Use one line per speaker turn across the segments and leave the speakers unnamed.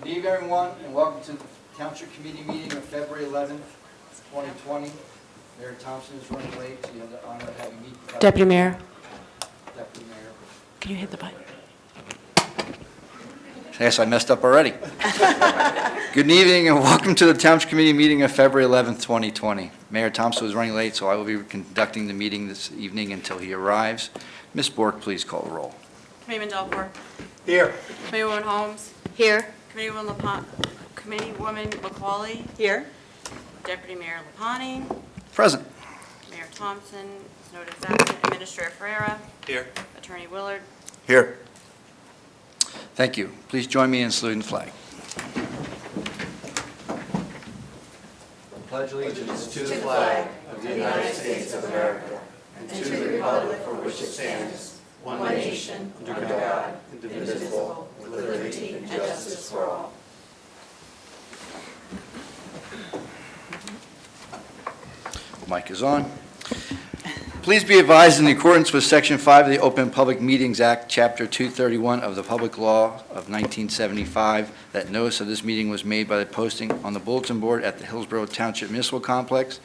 Good evening, everyone, and welcome to the Township Committee meeting of February 11th, 2020. Mayor Thompson is running late, so you have the honor of having me.
Deputy Mayor,
Deputy Mayor.
can you hit the button?
Yes, I messed up already. Good evening, and welcome to the Township Committee meeting of February 11th, 2020. Mayor Thompson was running late, so I will be conducting the meeting this evening until he arrives. Ms. Bork, please call the roll.
Committeeman Delport.
Here.
Committeewoman Holmes.
Here.
Committeewoman McCauley.
Here.
Deputy Mayor Lapani.
Present.
Mayor Thompson is noted as absent. Administrator Ferreira.
Here.
Attorney Willard.
Here. Thank you. Please join me in saluting the flag. Pledge allegiance to the flag of the United States of America and to the republic for which it stands, one nation, under God, indivisible, with liberty and justice for all. Mic is on. Please be advised, in accordance with Section 5 of the Open Public Meetings Act, Chapter 231 of the Public Law of 1975, that notice of this meeting was made by the posting on the bulletin board at the Hillsborough Township Municipal Complex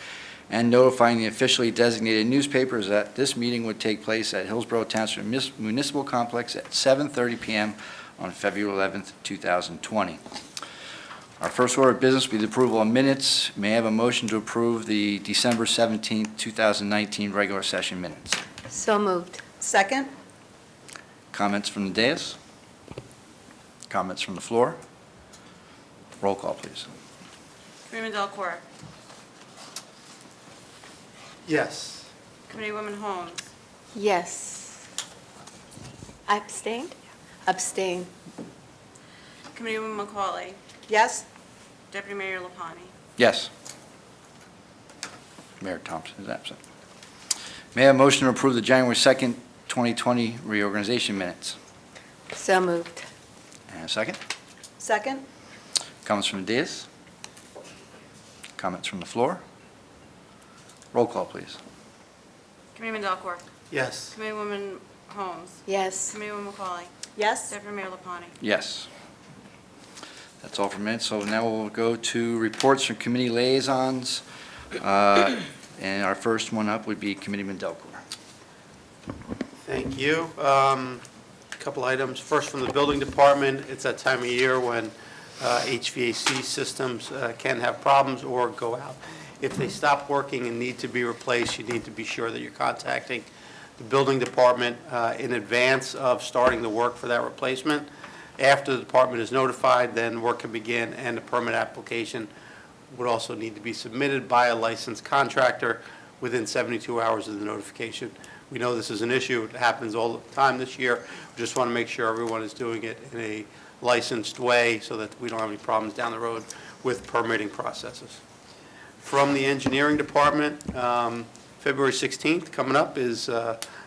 and notifying the officially designated newspapers that this meeting would take place at Hillsborough Township Municipal Complex at 7:30 p.m. on February 11th, 2020. Our first order of business will be the approval of minutes. May I have a motion to approve the December 17th, 2019 regular session minutes?
So moved.
Second?
Comments from the dais? Comments from the floor? Roll call, please.
Committeeman Delport.
Yes.
Committeewoman Holmes.
Yes. I abstained? Abstain.
Committeewoman McCauley.
Yes?
Deputy Mayor Lapani.
Yes. Mayor Thompson is absent. May I have a motion to approve the January 2nd, 2020 reorganization minutes?
So moved.
And a second?
Second?
Comments from the dais? Comments from the floor? Roll call, please.
Committeeman Delport.
Yes.
Committeewoman Holmes.
Yes.
Committeewoman McCauley.
Yes?
Deputy Mayor Lapani.
Yes. That's all for minutes. So now we'll go to reports from committee liaisons. And our first one up would be Committeeman Delcor.
Thank you. Couple items. First, from the building department, it's that time of year when HVAC systems can have problems or go out. If they stop working and need to be replaced, you need to be sure that you're contacting the building department in advance of starting the work for that replacement. After the department is notified, then work can begin, and the permit application would also need to be submitted by a licensed contractor within 72 hours of the notification. We know this is an issue. It happens all the time this year. We just want to make sure everyone is doing it in a licensed way so that we don't have any problems down the road with permitting processes. From the engineering department, February 16th coming up is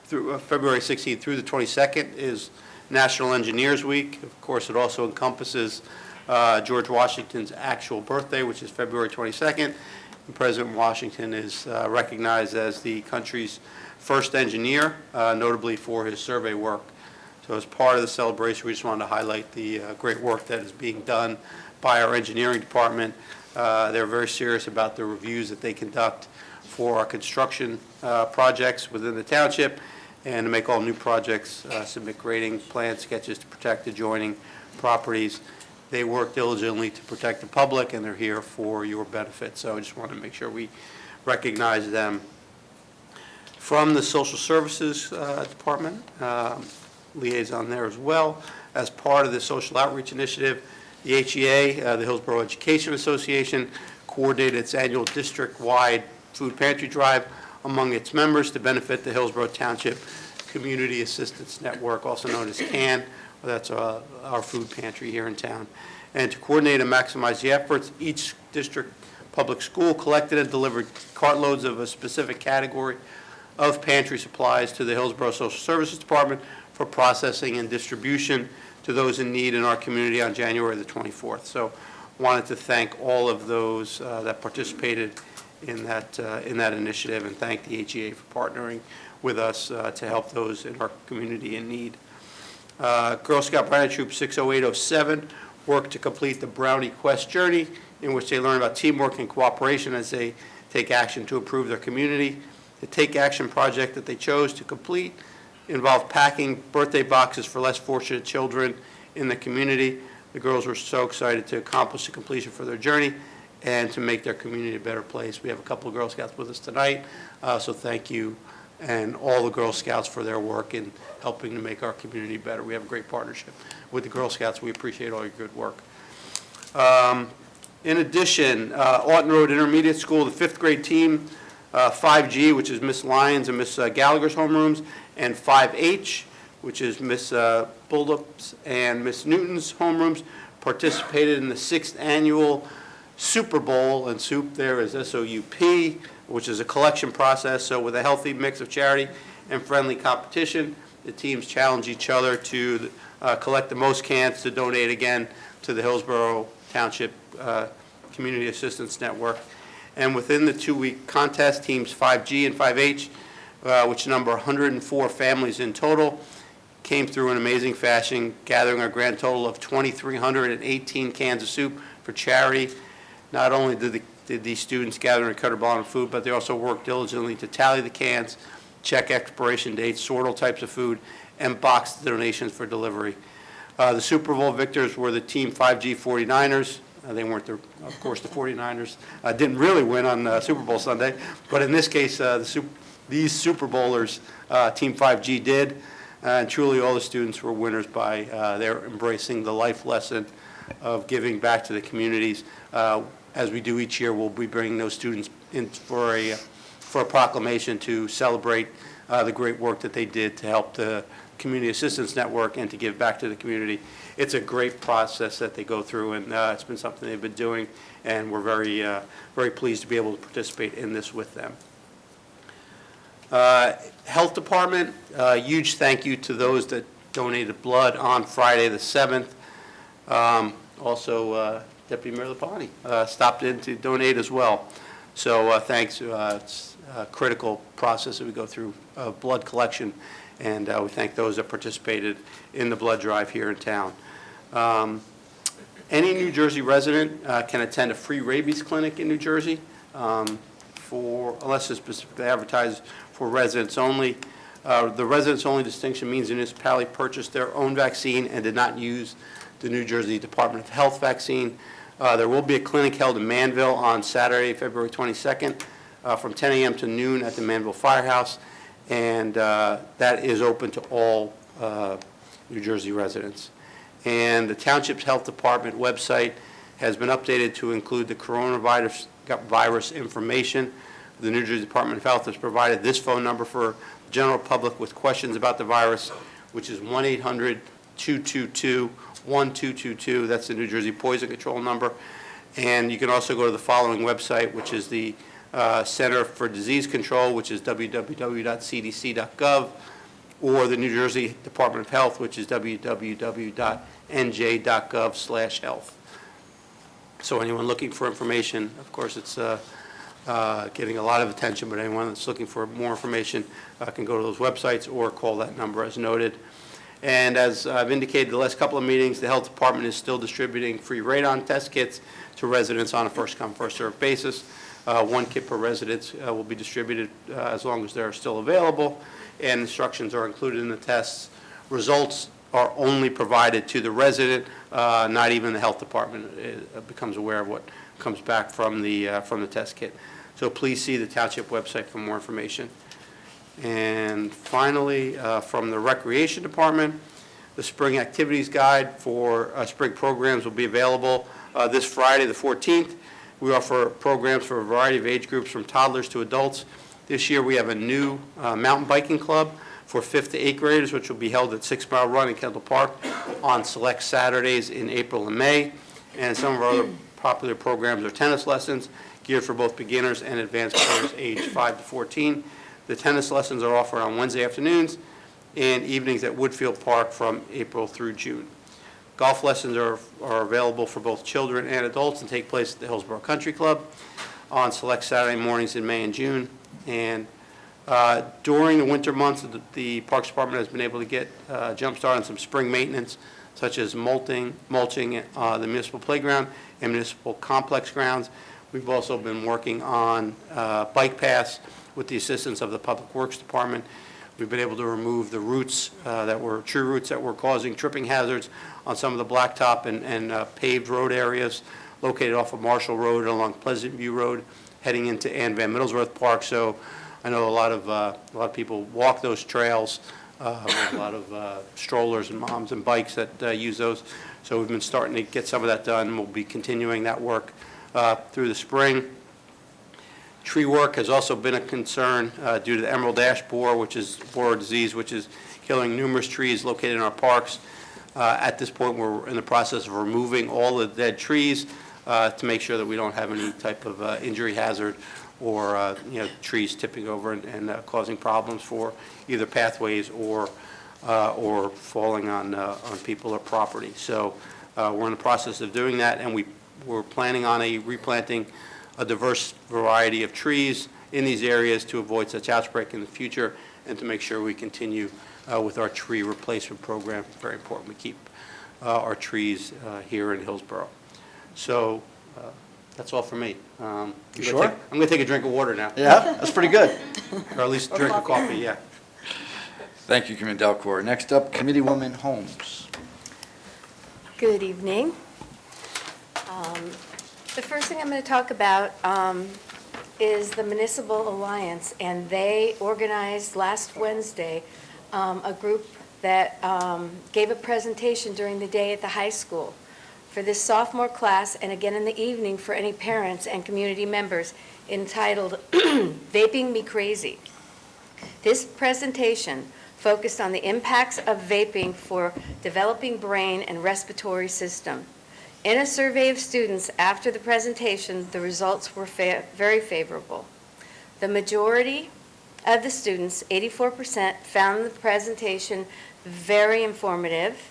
through February 16th through the 22nd is National Engineers Week. Of course, it also encompasses George Washington's actual birthday, which is February 22nd. And President Washington is recognized as the country's first engineer, notably for his survey work. So as part of the celebration, we just wanted to highlight the great work that is being done by our engineering department. They're very serious about the reviews that they conduct for our construction projects within the township, and to make all new projects submit grading plan sketches to protect adjoining properties. They work diligently to protect the public, and they're here for your benefit. So I just wanted to make sure we recognize them. From the Social Services Department, liaison there as well, as part of the Social Outreach Initiative, the HEA, the Hillsborough Education Association, coordinated its annual district-wide food pantry drive among its members to benefit the Hillsborough Township Community Assistance Network, also known as CAN. That's our food pantry here in town. And to coordinate and maximize the efforts, each district public school collected and delivered cartloads of a specific category of pantry supplies to the Hillsborough Social Services Department for processing and distribution to those in need in our community on January the 24th. So wanted to thank all of those that participated in that initiative, and thank the HEA for partnering with us to help those in our community in need. Girl Scout Branded Troop 60807 work to complete the Brownie Quest journey, in which they learn about teamwork and cooperation as they take action to improve their community. The Take Action project that they chose to complete involved packing birthday boxes for less fortunate children in the community. The girls were so excited to accomplish the completion for their journey and to make their community a better place. We have a couple of Girl Scouts with us tonight, so thank you and all the Girl Scouts for their work in helping to make our community better. We have a great partnership with the Girl Scouts. We appreciate all your good work. In addition, Alton Road Intermediate School, the 5th grade team, 5G, which is Miss Lyons and Miss Gallagher's homerooms, and 5H, which is Miss Bullup's and Miss Newton's homerooms, participated in the 6th annual Super Bowl, and soup there is SOUP, which is a collection process. So with a healthy mix of charity and friendly competition, the teams challenge each other to collect the most cans to donate again to the Hillsborough Township Community Assistance Network. And within the 2-week contest, teams 5G and 5H, which number 104 families in total, came through in amazing fashion, gathering a grand total of 2,318 cans of soup for charity. Not only did these students gather and cut a bottle of food, but they also worked diligently to tally the cans, check expiration dates, sort all types of food, and box the donations for delivery. The Super Bowl victors were the Team 5G 49ers. They weren't, of course, the 49ers didn't really win on Super Bowl Sunday, but in this case, these Super Bowlers, Team 5G did, and truly all the students were winners by their embracing the life lesson of giving back to the communities. As we do each year, we'll be bringing those students in for a proclamation to celebrate the great work that they did to help the Community Assistance Network and to give back to the community. It's a great process that they go through, and it's been something they've been doing, and we're very pleased to be able to participate in this with them. Health Department, huge thank you to those that donated blood on Friday the 7th. Also, Deputy Mayor Lapani stopped in to donate as well. So thanks. It's a critical process that we go through blood collection, and we thank those that participated in the blood drive here in town. Any New Jersey resident can attend a free rabies clinic in New Jersey, unless it's specifically advertised for residents only. The residents only distinction means the municipality purchased their own vaccine and did not use the New Jersey Department of Health vaccine. There will be a clinic held in Manville on Saturday, February 22nd, from 10 a.m. to noon at the Manville Firehouse, and that is open to all New Jersey residents. And the Township's Health Department website has been updated to include the coronavirus information. The New Jersey Department of Health has provided this phone number for the general public with questions about the virus, which is 1-800-222-1222. That's the New Jersey Poison Control number. And you can also go to the following website, which is the Center for Disease Control, which is www.cdc.gov, or the New Jersey Department of Health, which is www.nj.gov/health. So anyone looking for information, of course, it's getting a lot of attention, but anyone that's looking for more information can go to those websites or call that number as noted. And as I've indicated the last couple of meetings, the Health Department is still distributing free radon test kits to residents on a first-come, first-served basis. 1 kit per resident will be distributed as long as they're still available, and instructions are included in the tests. Results are only provided to the resident, not even the Health Department becomes aware of what comes back from the test kit. So please see the Township website for more information. And finally, from the Recreation Department, the Spring Activities Guide for spring programs will be available this Friday, the 14th. We offer programs for a variety of age groups from toddlers to adults. This year we have a new mountain biking club for 5th to 8th graders, which will be held at 6 Mile Run in Kendall Park on select Saturdays in April and May. And some of our other popular programs are tennis lessons geared for both beginners and advanced players aged 5 to 14. The tennis lessons are offered on Wednesday afternoons and evenings at Woodfield Park from April through June. Golf lessons are available for both children and adults and take place at the Hillsborough Country Club on select Saturday mornings in May and June. And during the winter months, the Parks Department has been able to get jump start on some spring maintenance, such as mulching the municipal playground and municipal complex grounds. We've also been working on bike paths with the assistance of the Public Works Department. We've been able to remove the roots tree roots that were causing tripping hazards on some of the blacktop and paved road areas located off of Marshall Road along Pleasant View Road, heading into Ann Van Middlesworth Park. So I know a lot of people walk those trails. There's a lot of strollers and moms and bikes that use those. So we've been starting to get some of that done. We'll be continuing that work through the spring. Tree work has also been a concern due to the emerald ash borer, which is borer disease, which is killing numerous trees located in our parks. At this point, we're in the process of removing all the dead trees to make sure that we don't have any type of injury hazard or trees tipping over and causing problems for either pathways or falling on people or property. So we're in the process of doing that, and we're planning on replanting a diverse variety of trees in these areas to avoid such outbreak in the future and to make sure we continue with our tree replacement program. Very important we keep our trees here in Hillsborough. So that's all for me.
You sure?
I'm going to take a drink of water now.
Yeah, that's pretty good.
Or at least drink a coffee, yeah.
Thank you, Committee Delcor. Next up, Committeewoman Holmes.
Good evening. The first thing I'm going to talk about is the Municipal Alliance, and they organized last Wednesday a group that gave a presentation during the day at the high school for this sophomore class, and again in the evening for any parents and community members, entitled Vaping Me Crazy. This presentation focused on the impacts of vaping for developing brain and respiratory system. In a survey of students after the presentation, the results were very favorable. The majority of the students, 84%, found the presentation very informative.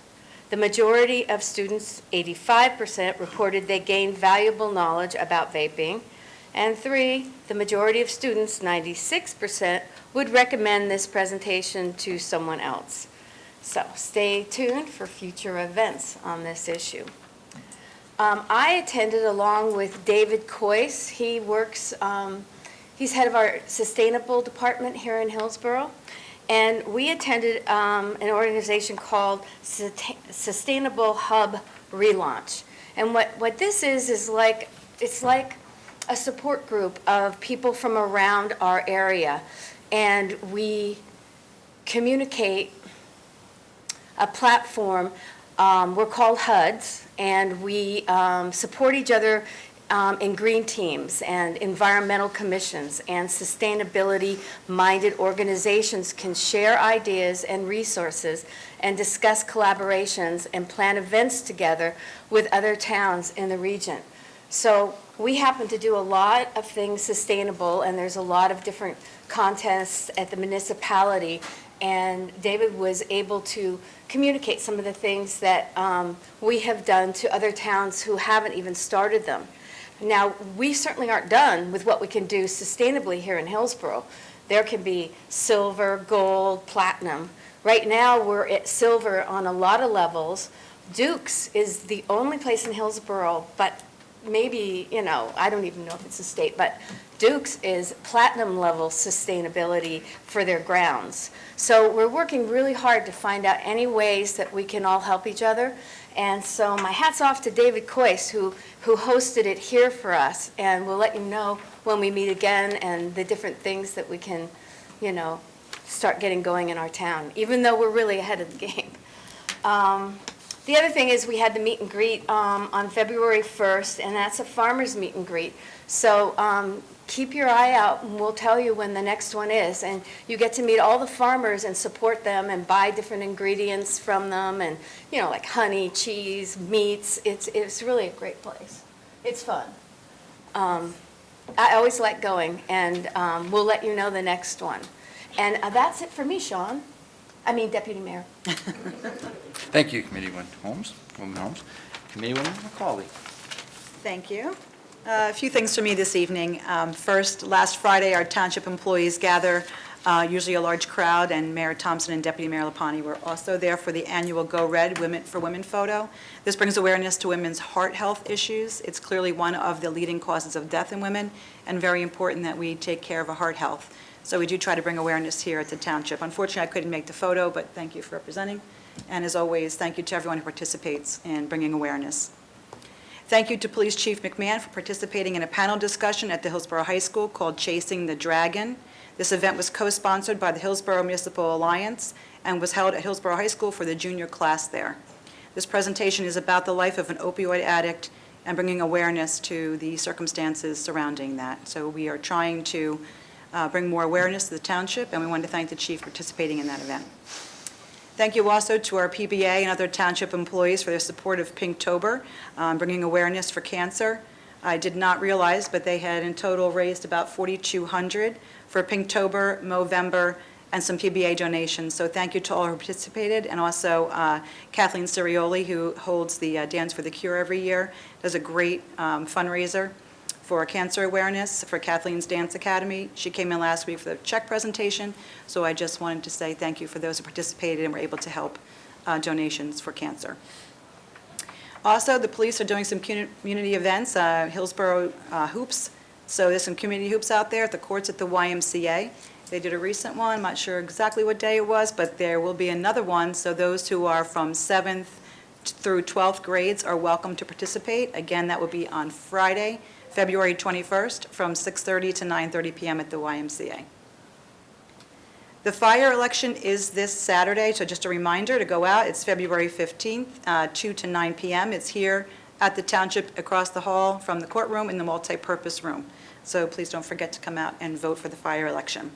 The majority of students, 85%, reported they gained valuable knowledge about vaping. And 3, the majority of students, 96%, would recommend this presentation to someone else. So stay tuned for future events on this issue. I attended along with David Coyce. He works, he's head of our sustainable department here in Hillsborough. And we attended an organization called Sustainable Hub Relaunch. And what this is like, it's like a support group of people from around our area. And we communicate a platform. We're called HUDs, and we support each other in green teams and environmental commissions, and sustainability-minded organizations can share ideas and resources and discuss collaborations and plan events together with other towns in the region. So we happen to do a lot of things sustainable, and there's a lot of different contests at the municipality, and David was able to communicate some of the things that we have done to other towns who haven't even started them. Now, we certainly aren't done with what we can do sustainably here in Hillsborough. There can be silver, gold, platinum. Right now, we're at silver on a lot of levels. Dukes is the only place in Hillsborough, but maybe, I don't even know if it's a state, but Dukes is platinum level sustainability for their grounds. So we're working really hard to find out any ways that we can all help each other. And so my hat's off to David Coyce, who hosted it here for us, and we'll let you know when we meet again and the different things that we can, start getting going in our town, even though we're really ahead of the game. The other thing is we had the meet and greet on February 1st, and that's a farmer's meet and greet. So keep your eye out, and we'll tell you when the next one is. And you get to meet all the farmers and support them and buy different ingredients from them, and like honey, cheese, meats. It's really a great place. It's fun. I always like going, and we'll let you know the next one. And that's it for me, Sean. Deputy Mayor.
Thank you, Committeewoman Holmes. Committeewoman McCauley.
Thank you. A few things for me this evening. First, last Friday, our township employees gather usually a large crowd, and Mayor Thompson and Deputy Mayor Lapani were also there for the annual Go Red Women for Women photo. This brings awareness to women's heart health issues. It's clearly one of the leading causes of death in women, and very important that we take care of our heart health. So we do try to bring awareness here at the Township. Unfortunately, I couldn't make the photo, but thank you for representing. And as always, thank you to everyone who participates in bringing awareness. Thank you to Police Chief McMahon for participating in a panel discussion at the Hillsborough High School called Chasing the Dragon. This event was co-sponsored by the Hillsborough Municipal Alliance and was held at Hillsborough High School for the junior class there. This presentation is about the life of an opioid addict and bringing awareness to the circumstances surrounding that. So we are trying to bring more awareness to the Township, and we want to thank the Chief for participating in that event. Thank you also to our PBA and other Township employees for their support of Pinktober, bringing awareness for cancer. I did not realize, but they had in total raised about $4,200 for Pinktober, Movember, and some PBA donations. So thank you to all who participated, and also Kathleen Cirioli, who holds the Dance for the Cure every year, does a great fundraiser for cancer awareness for Kathleen's Dance Academy. She came in last week for the check presentation, so I just wanted to say thank you for those who participated and were able to help donations for cancer. Also, the police are doing some community events, Hillsborough Hoops. So there's some community hoops out there at the courts at the YMCA. They did a recent one, I'm not sure exactly what day it was, but there will be another one. So those who are from 7th through 12th grades are welcome to participate. Again, that will be on Friday, February 21st from 6:30 to 9:30 p.m. at the YMCA. The fire election is this Saturday, so just a reminder to go out. It's February 15th, 2 to 9 p.m. It's here at the Township across the hall from the courtroom in the multi-purpose room. So please don't forget to come out and vote for the fire election.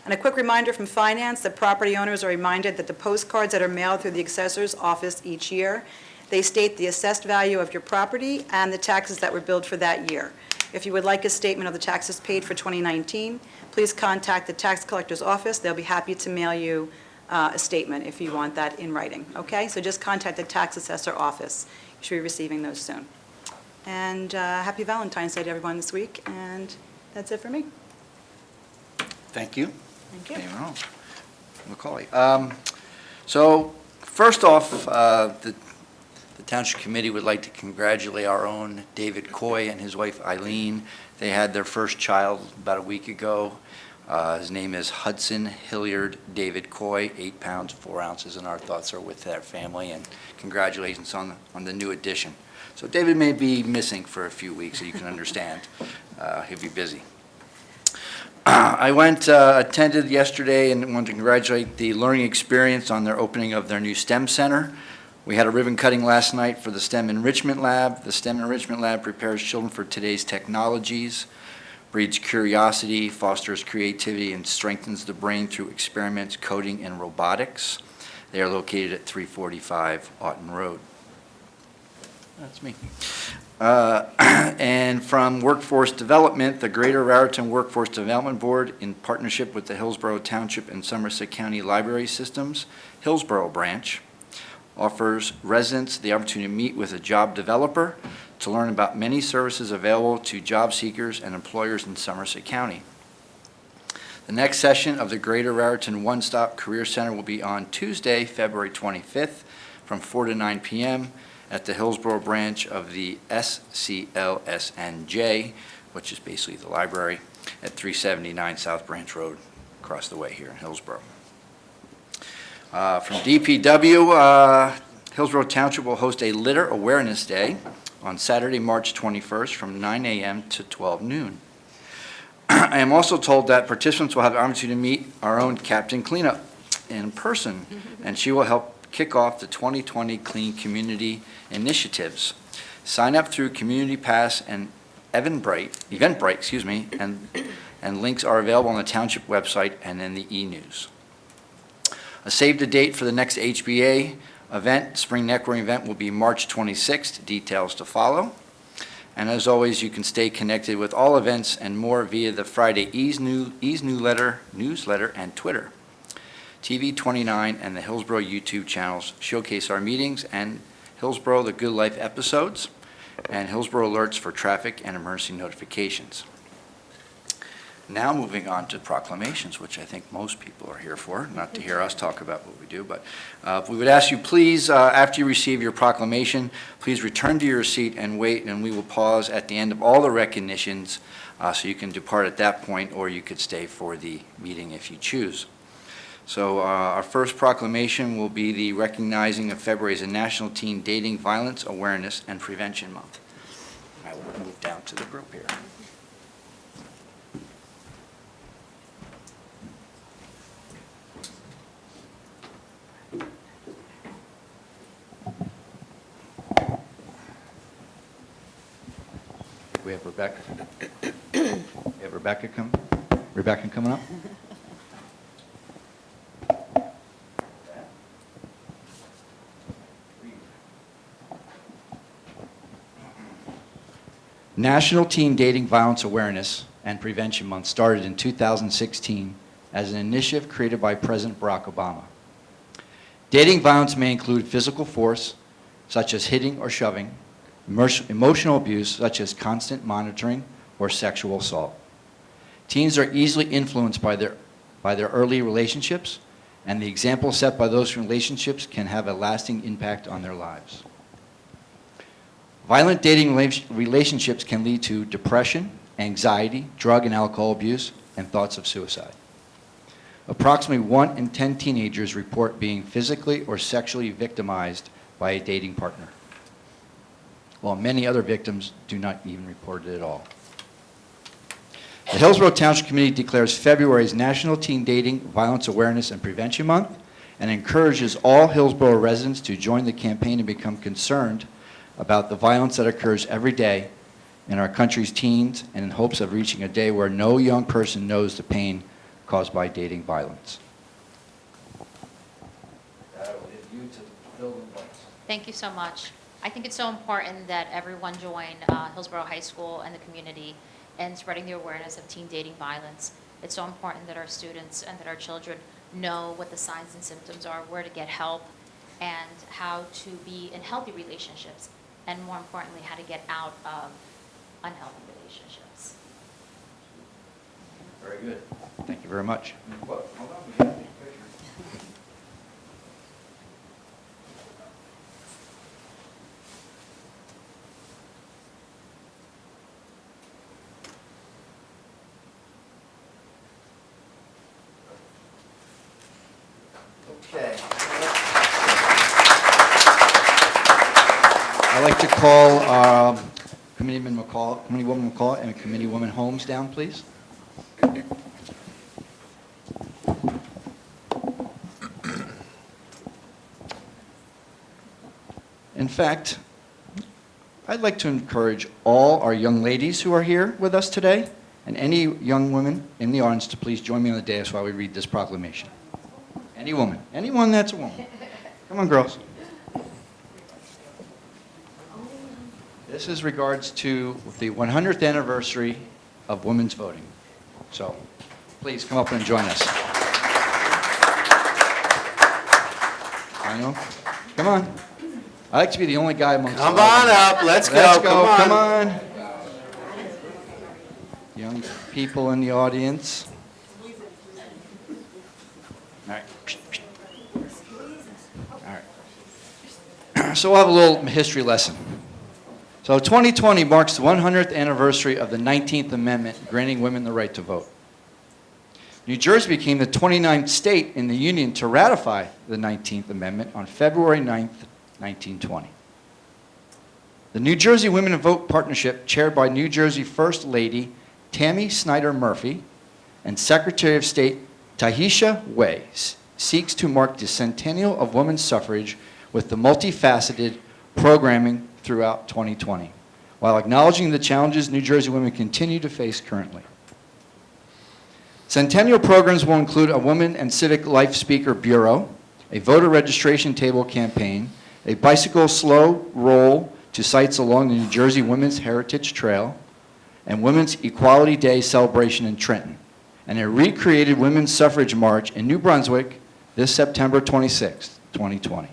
And a quick reminder from Finance that property owners are reminded that the postcards that are mailed through the assessor's office each year, they state the assessed value of your property and the taxes that were billed for that year. If you would like a statement of the taxes paid for 2019, please contact the tax collector's office. They'll be happy to mail you a statement if you want that in writing. Okay, so just contact the tax assessor office. You should be receiving those soon. And happy Valentine's Day to everyone this week. And that's it for me.
Thank you.
Thank you.
Anyone else? Macaulay. So first off, the Township Committee would like to congratulate our own David Coy and his wife Eileen. They had their first child about a week ago. His name is Hudson Hilliard David Coy, 8 pounds, 4 ounces, and our thoughts are with their family, and congratulations on the new addition. So David may be missing for a few weeks, so you can understand. He'll be busy. I attended yesterday and wanted to congratulate the Learning Experience on their opening of their new STEM Center. We had a ribbon cutting last night for the STEM Enrichment Lab. The STEM Enrichment Lab prepares children for today's technologies, breeds curiosity, fosters creativity, and strengthens the brain through experiments, coding, and robotics. They are located at 345 Oughton Road. That's me. And from Workforce Development, the Greater Raritan Workforce Development Board, in partnership with the Hillsborough Township and Somerset County Library Systems, Hillsborough branch, offers residents the opportunity to meet with a job developer to learn about many services available to job seekers and employers in Somerset County. The next session of the Greater Raritan One Stop Career Center will be on Tuesday, February 25th from 4 to 9 p.m. at the Hillsborough branch of the SCLSNJ, which is basically the library, at 379 South Branch Road, across the way here in Hillsborough. From DPW, Hillsborough Township will host a Litter Awareness Day on Saturday, March 21st from 9 a.m. to 12 noon. I am also told that participants will have the opportunity to meet our own Captain Cleanup in person, and she will help kick off the 2020 Clean Community Initiatives. Sign up through Community Pass and Eventbrite, and links are available on the Township website and in the e-news. A save the date for the next HBA event, Spring Networking event, will be March 26th. Details to follow. And as always, you can stay connected with all events and more via the Friday Ease newsletter, and Twitter. TV 29 and the Hillsborough YouTube channels showcase our meetings and Hillsborough The Good Life episodes and Hillsborough alerts for traffic and emergency notifications. Now moving on to proclamations, which I think most people are here for, not to hear us talk about what we do, but we would ask you please, after you receive your proclamation, please return to your seat and wait, and we will pause at the end of all the recognitions so you can depart at that point, or you could stay for the meeting if you choose. So our first proclamation will be the recognizing of February as a National Teen Dating Violence Awareness and Prevention Month. I will move down to the group here. We have Rebecca. We have Rebecca coming up. National Teen Dating Violence Awareness and Prevention Month started in 2016 as an initiative created by President Barack Obama. Dating violence may include physical force, such as hitting or shoving, emotional abuse, such as constant monitoring, or sexual assault. Teens are easily influenced by their early relationships, and the example set by those relationships can have a lasting impact on their lives. Violent dating relationships can lead to depression, anxiety, drug and alcohol abuse, and thoughts of suicide. Approximately 1 in 10 teenagers report being physically or sexually victimized by a dating partner, while many other victims do not even report it at all. The Hillsborough Township Committee declares February as National Teen Dating Violence Awareness and Prevention Month and encourages all Hillsborough residents to join the campaign and become concerned about the violence that occurs every day in our country's teens, and in hopes of reaching a day where no young person knows the pain caused by dating violence.
Thank you so much. I think it's so important that everyone join Hillsborough High School and the community in spreading the awareness of teen dating violence. It's so important that our students and that our children know what the signs and symptoms are, where to get help, and how to be in healthy relationships, and more importantly, how to get out of unhealthy relationships.
Very good. Thank you very much. Hold on, we gotta take a picture. Okay. I'd like to call Committeewoman McCall and Committeewoman Holmes down, please. In fact, I'd like to encourage all our young ladies who are here with us today, and any young women in the audience, to please join me on the dais while we read this proclamation. Any woman, anyone that's a woman. Come on, girls. This is regards to the 100th anniversary of women's voting. So please come up and join us. I know. Come on. I like to be the only guy amongst
Come on up, let's go,
come on. Young people in the audience. All right. All right. So we'll have a little history lesson. So 2020 marks the 100th anniversary of the 19th Amendment granting women the right to vote. New Jersey became the 29th state in the Union to ratify the 19th Amendment on February 9th, 1920. The New Jersey Women Vote Partnership, chaired by New Jersey First Lady Tammy Snyder Murphy and Secretary of State Tahisha Way, seeks to mark the centennial of women's suffrage with the multifaceted programming throughout 2020, while acknowledging the challenges New Jersey women continue to face currently. Centennial programs will include a Women and Civic Life Speaker Bureau, a voter registration table campaign, a bicycle slow roll to sites along the New Jersey Women's Heritage Trail, and Women's Equality Day celebration in Trenton, and a recreated Women's Suffrage March in New Brunswick this September 26, 2020.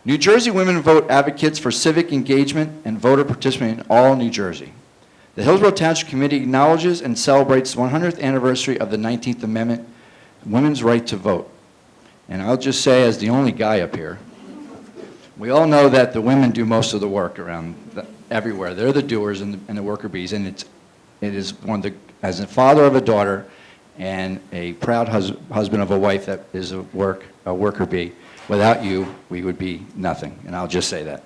New Jersey Women Vote advocates for civic engagement and voter participation in all New Jersey. The Hillsborough Township Committee acknowledges and celebrates the 100th anniversary of the 19th Amendment, women's right to vote. And I'll just say, as the only guy up here, we all know that the women do most of the work around everywhere. They're the doers and the worker bees, and it is one of the, as a father of a daughter and a proud husband of a wife that is a worker bee, without you, we would be nothing, and I'll just say that.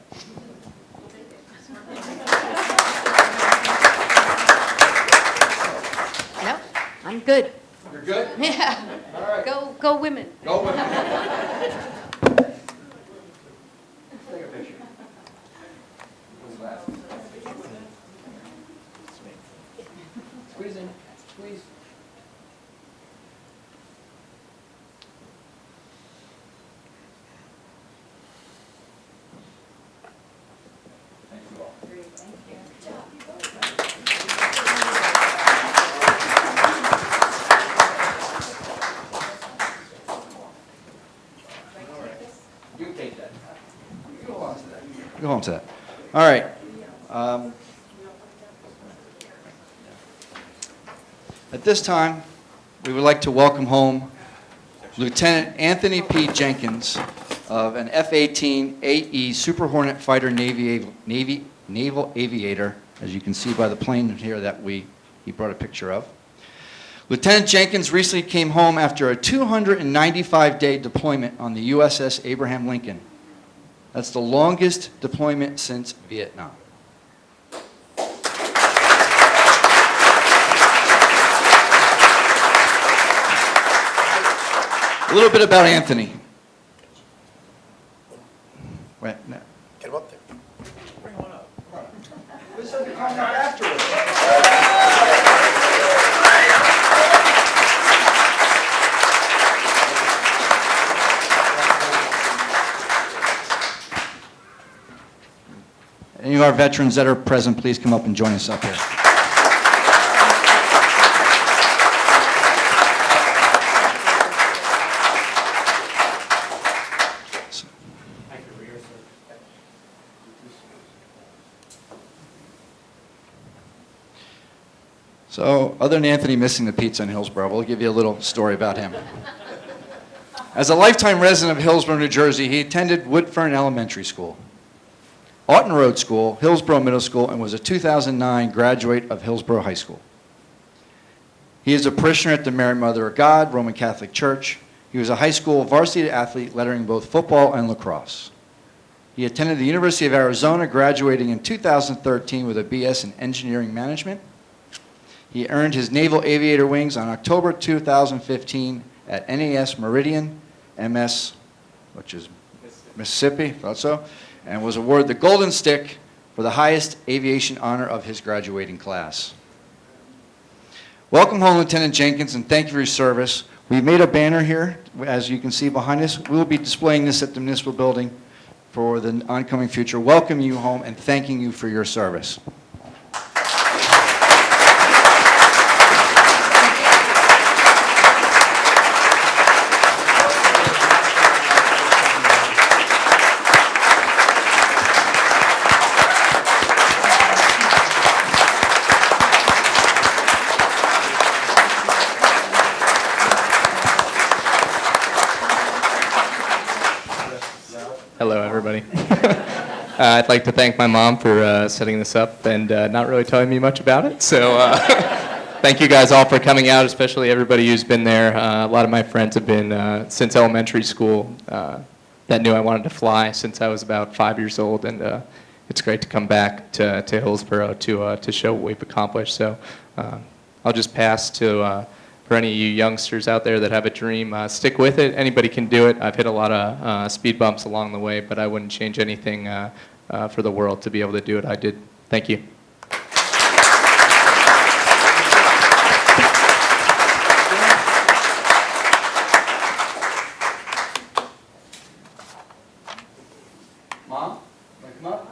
No, I'm good.
You're good?
Yeah.
All right.
Go women.
Go with it. Take a picture. Squeeze in. Squeeze. Thank you all. You take that. You go on to that. You go on to that. All right. At this time, we would like to welcome home Lieutenant Anthony P. Jenkins of an F-18 AE Super Hornet fighter naval aviator, as you can see by the plane here that he brought a picture of. Lieutenant Jenkins recently came home after a 295-day deployment on the USS Abraham Lincoln. That's the longest deployment since Vietnam. A little bit about Anthony. Wait, no.
Get him up there.
Bring one up. We said to come up afterwards. Any of our veterans that are present, please come up and join us up here. So, other than Anthony missing the pizza in Hillsborough, we'll give you a little story about him. As a lifetime resident of Hillsborough, New Jersey, he attended Woodfern Elementary School, Alton Road School, Hillsborough Middle School, and was a 2009 graduate of Hillsborough High School. He is a parishioner at the Mary Mother of God Roman Catholic Church. He was a high school varsity athlete, lettering both football and lacrosse. He attended the University of Arizona, graduating in 2013 with a BS in Engineering Management. He earned his Naval Aviator Wings on October 2015 at NAS Meridian, MS, which is Mississippi, thought so, and was awarded the Golden Stick for the highest aviation honor of his graduating class. Welcome home, Lieutenant Jenkins, and thank you for your service. We've made a banner here, as you can see behind us. We will be displaying this at the municipal building for the oncoming future, welcoming you home and thanking you for your service.
Hello, everybody. I'd like to thank my mom for setting this up and not really telling me much about it. So thank you guys all for coming out, especially everybody who's been there. A lot of my friends have been since elementary school that knew I wanted to fly since I was about 5 years old. And it's great to come back to Hillsborough to show what we've accomplished. So I'll just pass to for any of you youngsters out there that have a dream, stick with it. Anybody can do it. I've hit a lot of speed bumps along the way, but I wouldn't change anything for the world to be able to do what I did. Thank you.
Mom, want to come up?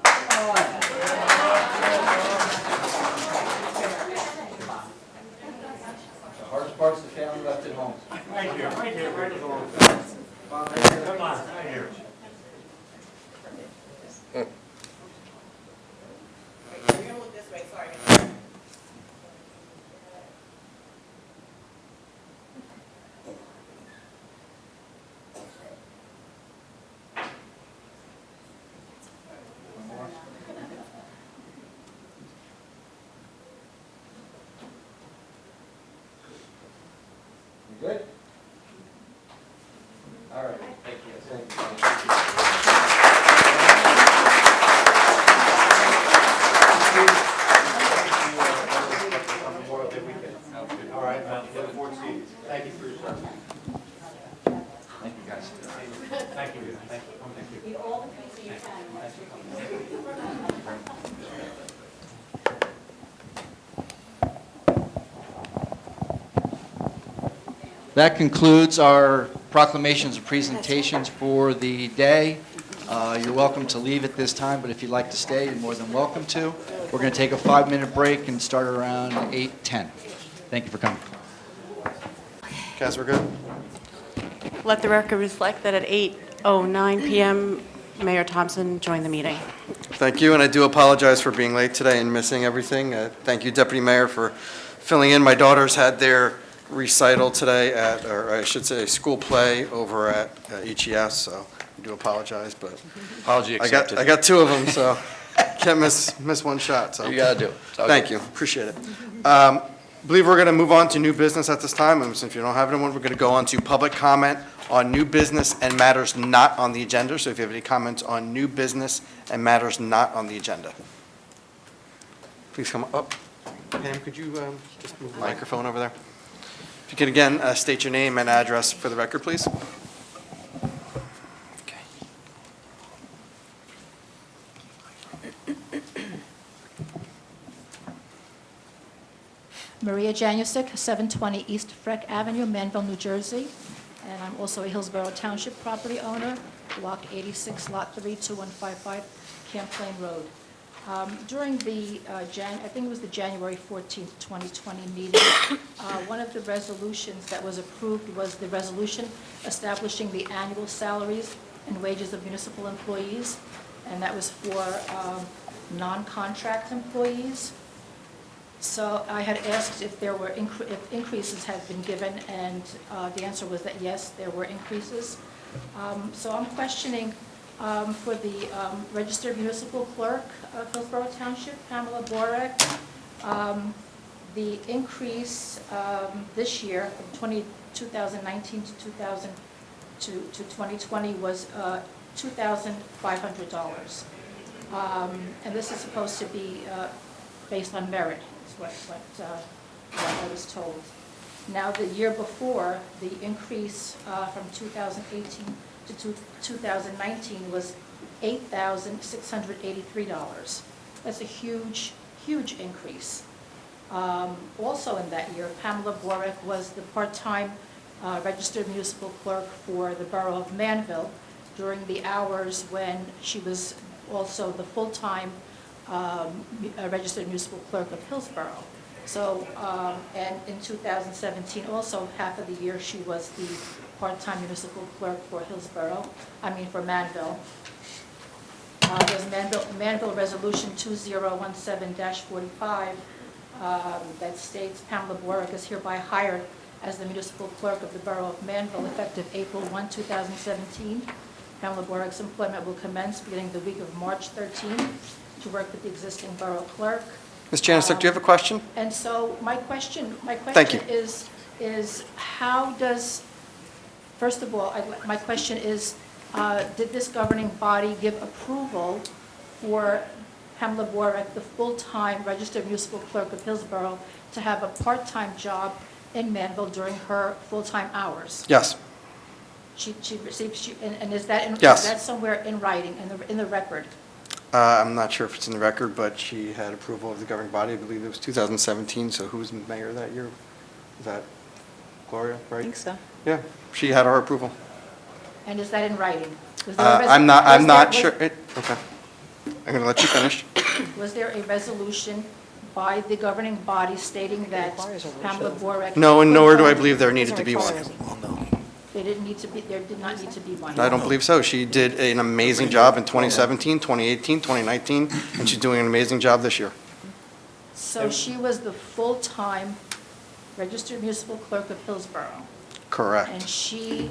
Come on. The hardest part's the family left at home.
Right here, right at the door. Come on, right here.
You're gonna look this way, sorry.
All right, thank you.
All right, look forward to seeing you. Thank you for your service.
Thank you, guys.
Thank you. Thank you.
That concludes our proclamations and presentations for the day. You're welcome to leave at this time, but if you'd like to stay, you're more than welcome to. We're going to take a 5-minute break and start around 8:10. Thank you for coming.
Guys, we're good?
Let the record reflect that at 8:09 PM, Mayor Thompson joined the meeting.
Thank you, and I do apologize for being late today and missing everything. Thank you, Deputy Mayor, for filling in. My daughters had their recital today at, or I should say, school play over at HES, so I do apologize, but
Apology
I got 2 of them, so can't miss one shot, so.
You got to do it. It's all
Thank
good.
you, appreciate it. Believe we're going to move on to new business at this time, and since you don't have anyone, we're going to go on to public comment on new business and matters not on the agenda. So if you have any comments on new business and matters not on the agenda, please come up. Pam, could you just move the microphone over there? If you could again state your name and address for the record, please. Okay.
Maria Janusik, 720 East Freck Avenue, Manville, New Jersey. And I'm also a Hillsborough Township property owner, Block 86, Lot 3, 2155, Camp Plain Road. During the, I think it was the January 14th, 2020 meeting, one of the resolutions that was approved was the resolution establishing the annual salaries and wages of municipal employees, and that was for non-contract employees. So I had asked if there were if increases had been given, and the answer was that yes, there were increases. So I'm questioning for the registered municipal clerk of Hillsborough Township, Pamela Borek, the increase this year from 2019 to 2020 was $2,500. And this is supposed to be based on merit, is what I was told. Now, the year before, the increase from 2018 to 2019 was $8,683. That's a huge, huge increase. Also in that year, Pamela Borek was the part-time registered municipal clerk for the borough of Manville during the hours when she was also the full-time registered municipal clerk of Hillsborough. So, and in 2017, also half of the year, she was the part-time municipal clerk for for Manville. There's Manville Resolution 2017-45 that states Pamela Borek is hereby hired as the municipal clerk of the borough of Manville effective April 1, 2017. Pamela Borek's employment will commence beginning the week of March 13 to work with the existing borough clerk.
Ms. Janusik, do you have a question?
And so my question
Thank you.
is how does, first of all, my question is, did this governing body give approval for Pamela Borek, the full-time registered municipal clerk of Hillsborough, to have a part-time job in Manville during her full-time hours?
Yes.
She received, and is that
Yes.
is that somewhere in writing, in the record?
I'm not sure if it's in the record, but she had approval of the governing body. I believe it was 2017, so who was mayor that year? Was that Gloria, right?
I think so.
Yeah, she had our approval.
And is that in writing? Was there a
I'm
was
not
there-
sure. Okay. I'm going to let you finish.
Was there a resolution by the governing body stating that Pamela Borek?
No, and nor do I believe there needed to be one.
There did not need to be one.
I don't believe so. She did an amazing job in 2017, 2018, 2019, and she's doing an amazing job this year.
So she was the full-time registered municipal clerk of Hillsborough, and
Correct.
she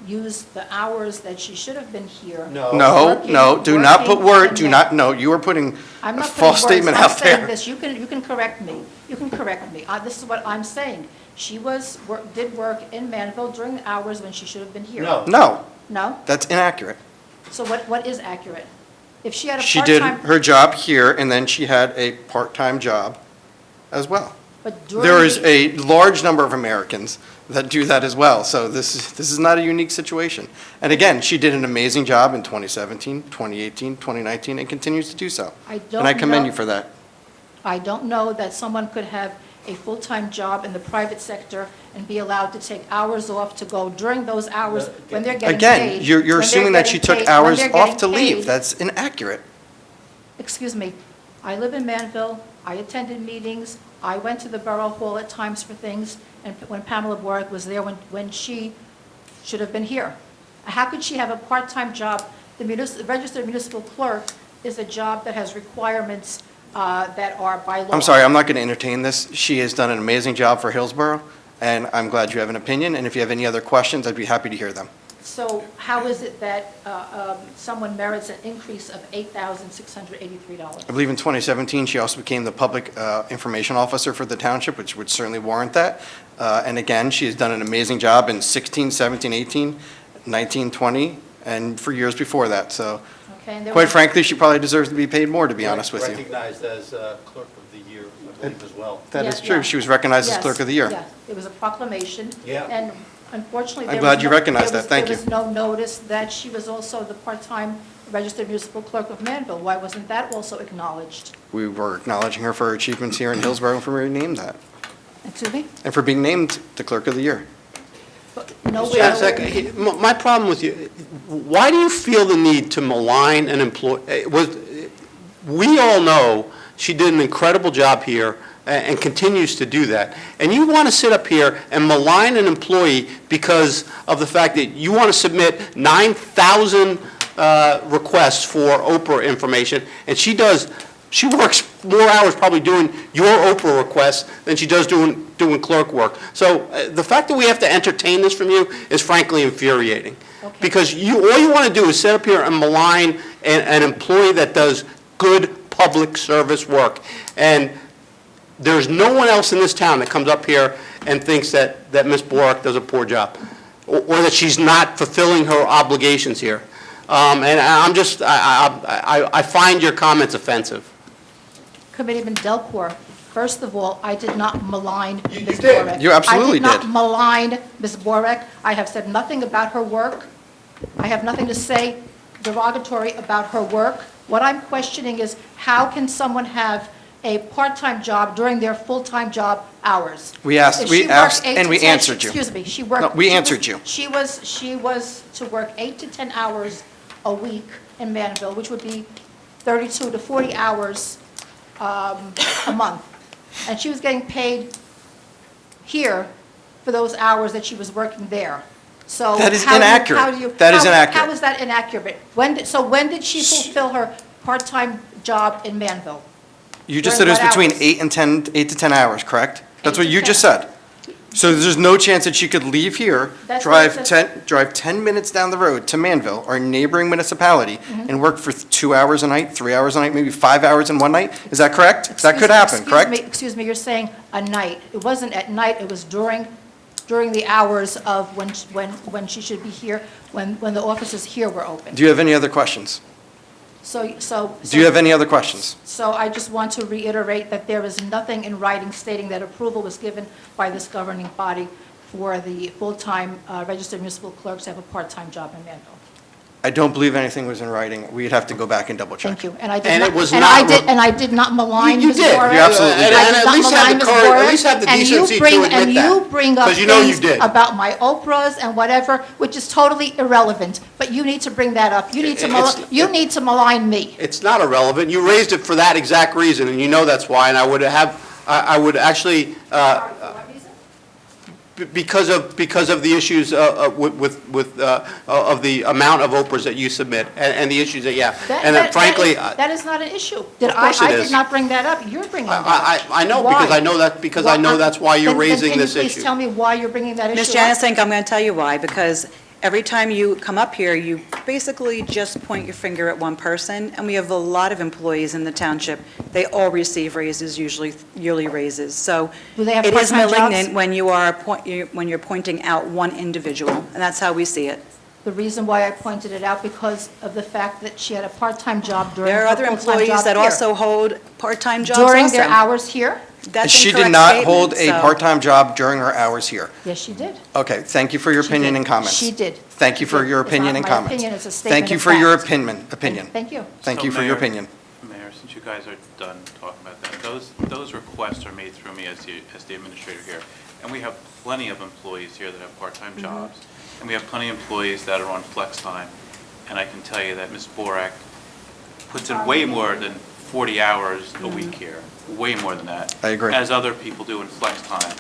used the hours that she should have been here.
No, do not put word, do not, no, you are putting
I'm
a
not putting
false
words.
statement
I'm
out
saying
there.
this. You can correct me. You can correct me. This is what I'm saying. She did work in Manville during the hours when she should have been here.
No.
No,
No?
that's inaccurate.
So what is accurate? If she had a
She did
part-time,
her job here, and then she had a part-time job as well.
but during
There is
the-
a large number of Americans that do that as well, so this is not a unique situation. And again, she did an amazing job in 2017, 2018, 2019, and continues to do so. And I commend you for that.
I don't know that someone could have a full-time job in the private sector and be allowed to take hours off to go during those hours when they're getting paid.
Again, you're
when they're
assuming that she
getting
took
paid- when
hours
they're
off
getting
to leave.
paid.
That's inaccurate.
Excuse me, I live in Manville, I attended meetings, I went to the Borough Hall at times for things, and when Pamela Warwick was there, when she should have been here. How could she have a part-time job? The registered municipal clerk is a job that has requirements that are by law.
I'm sorry, I'm not going to entertain this. She has done an amazing job for Hillsborough, and I'm glad you have an opinion, and if you have any other questions, I'd be happy to hear them.
So how is it that someone merits an increase of $8,683?
I believe in 2017, she also became the public information officer for the township, which would certainly warrant that. And again, she has done an amazing job in 16, 17, 18, 19, 20, and for years before that. So
Okay, and there
quite
was-
frankly, she probably deserves to be paid more, to be honest with you.
Recognized as Clerk of the Year, I believe, as well.
That
Yeah,
is true.
yeah.
She was recognized as
Yes,
Clerk of the Year.
yes. It was a proclamation.
Yeah.
And unfortunately,
I'm glad you recognized that. Thank
There
you.
was no notice that she was also the part-time registered municipal clerk of Manville. Why wasn't that also acknowledged?
We were acknowledging her for her achievements here in Hillsborough and for being named that,
Excuse me?
and for being named the Clerk of the Year.
But
Mr.
nowhere.
Janusik, my problem with you, why do you feel the need to malign an employee? We all know she did an incredible job here and continues to do that. And you want to sit up here and malign an employee because of the fact that you want to submit 9,000 requests for Oprah information, and she works more hours probably doing your Oprah requests than she does doing clerk work. So the fact that we have to entertain this from you is frankly infuriating.
Okay.
Because all you want to do is sit up here and malign an employee that does good public service work. And there's no one else in this town that comes up here and thinks that Ms. Bork does a poor job, or that she's not fulfilling her obligations here. And I find your comments offensive.
Committeeman Delcourt, first of all, I did not malign Ms.
did.
Borek.
You absolutely
I did not
did.
malign Ms. Borek. I have said nothing about her work. I have nothing to say derogatory about her work. What I'm questioning is, how can someone have a part-time job during their full-time job hours?
We asked,
If she
we
worked
asked,
8
and
to
we
10
answered you.
Excuse me, she worked.
No, we
she was-
answered you.
She was to work 8 to 10 hours a week in Manville, which would be 32 to 40 hours a month. And she was getting paid here for those hours that she was working there. So
That is
how do you-
inaccurate.
how do you-
That is
how-
inaccurate.
How is that inaccurate? When did she fulfill her part-time job in Manville?
You just said it
During
was
what
between
hours?
8 to 10 hours, correct? That's
8
what
to
you
10.
just said. So there's no chance that she could leave here,
That's what it
drive 10 minutes down the road to Manville, our neighboring municipality,
Mm-hmm.
and work for 2 hours a night, 3 hours a night, maybe 5 hours in one night? Is that correct? That could happen, correct?
Excuse me, you're saying a night. It wasn't at night, it was during the hours of when she should be here, when the offices here were open.
Do you have any other questions? Do you have any other questions?
So I just want to reiterate that there is nothing in writing stating that approval was given by this governing body for the full-time registered municipal clerks to have a part-time job in Manville.
I don't believe anything was in writing. We'd have to go back and double check.
Thank you. And I did
And
not,
it was
and
not
I did,
re-
and I did not malign
You
Ms.
did.
Borek.
You absolutely did.
I
And
did
at
not
least have
malign
the
Ms.
courage- at
Borek.
least have the
And you
decency to
bring-
admit
And
that.
you bring up
'Cause you know you
things
did.
about my Oprahs and whatever, which is totally irrelevant. But you need to bring that up. You need to malign me.
It's not irrelevant. You raised it for that exact reason, and you know that's why, and I would actually, because of the issues of the amount of Oprahs that you submit and the issues that you have. And frankly,
That is not an issue.
Of course it
I
is.
did not bring that up. You're bringing that up.
I know,
Why?
because I know that, that's why you're raising this
Then can you
issue.
please tell me why you're bringing that issue
Ms.
up?
Janusik, I'm going to tell you why, because Every time you come up here, you basically just point your finger at one person, and we have a lot of employees in the township. They all receive raises, usually yearly raises. So
Do they have
it is
part-time jobs?
malignant when you're pointing out one individual, and that's how we see it.
The reason why I pointed it out, because of the fact that she had a part-time job during
There
her
are other
full-time
employees
job
that
here.
also hold part-time jobs also.
During their hours here?
That's
She
incorrect
did not
statement,
hold a
so-
part-time job during her hours here.
Yes, she did.
Okay, thank you for your
She
opinion
did.
and comments.
She did.
Thank you
She
for
did.
your
It's
opinion
not
and
my
comments.
opinion, it's a
Thank
statement
you
of
for your
fact.
opinion.
Thank you.
Thank
So,
you for your
Mayor-
opinion.
Mayor, since you guys are done talking about that, those requests are made through me as the administrator here. And we have plenty of employees here that have part-time jobs. And we have plenty of employees that are on flex time. And I can tell you that Ms. Borak puts in way more than 40 hours a week here, way more than that.
I agree.
As other people do in flex time.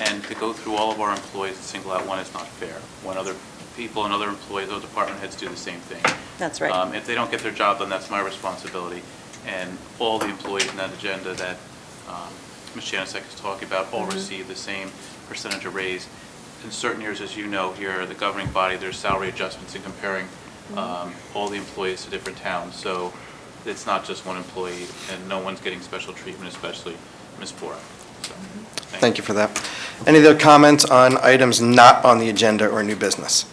And to go through all of our employees and single out one is not fair. When other people and other employees, other department heads do the same thing.
That's right.
If they don't get their job done, that's my responsibility. And all the employees in that agenda that Ms. Janusik is talking about all receive the same percentage of raise. In certain years, as you know, here, the governing body, there's salary adjustments in comparing all the employees to different towns. So it's not just one employee, and no one's getting special treatment, especially Ms. Borak. So,
Thank you for that. Any other comments on items not on the agenda or new business?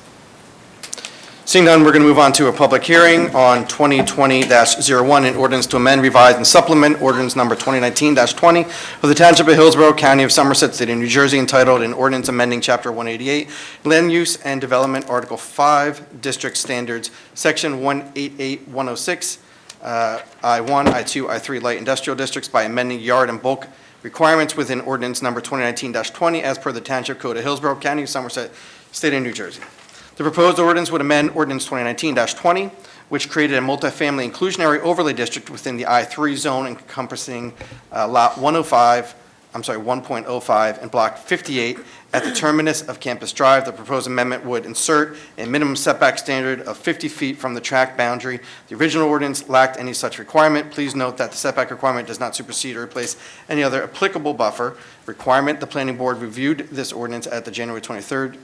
Seeing none, we're going to move on to a public hearing on 2020-01, an ordinance to amend, revise, and supplement ordinance number 2019-20 of the Township of Hillsborough, County of Somerset, State of New Jersey, entitled an ordinance amending Chapter 188, Land Use and Development, Article 5, District Standards, Section 188106, I-1, I-2, I-3 Light Industrial Districts by amending yard and bulk requirements within ordinance number 2019-20 as per the Township Code of Hillsborough, County of Somerset, State of New Jersey. The proposed ordinance would amend ordinance 2019-20, which created a multifamily inclusionary overlay district within the I-3 zone encompassing lot 1.05 and block 58 at the terminus of Campus Drive. The proposed amendment would insert a minimum setback standard of 50 feet from the tract boundary. The original ordinance lacked any such requirement. Please note that the setback requirement does not supersede or replace any other applicable buffer requirement. The planning board reviewed this ordinance at the January 23rd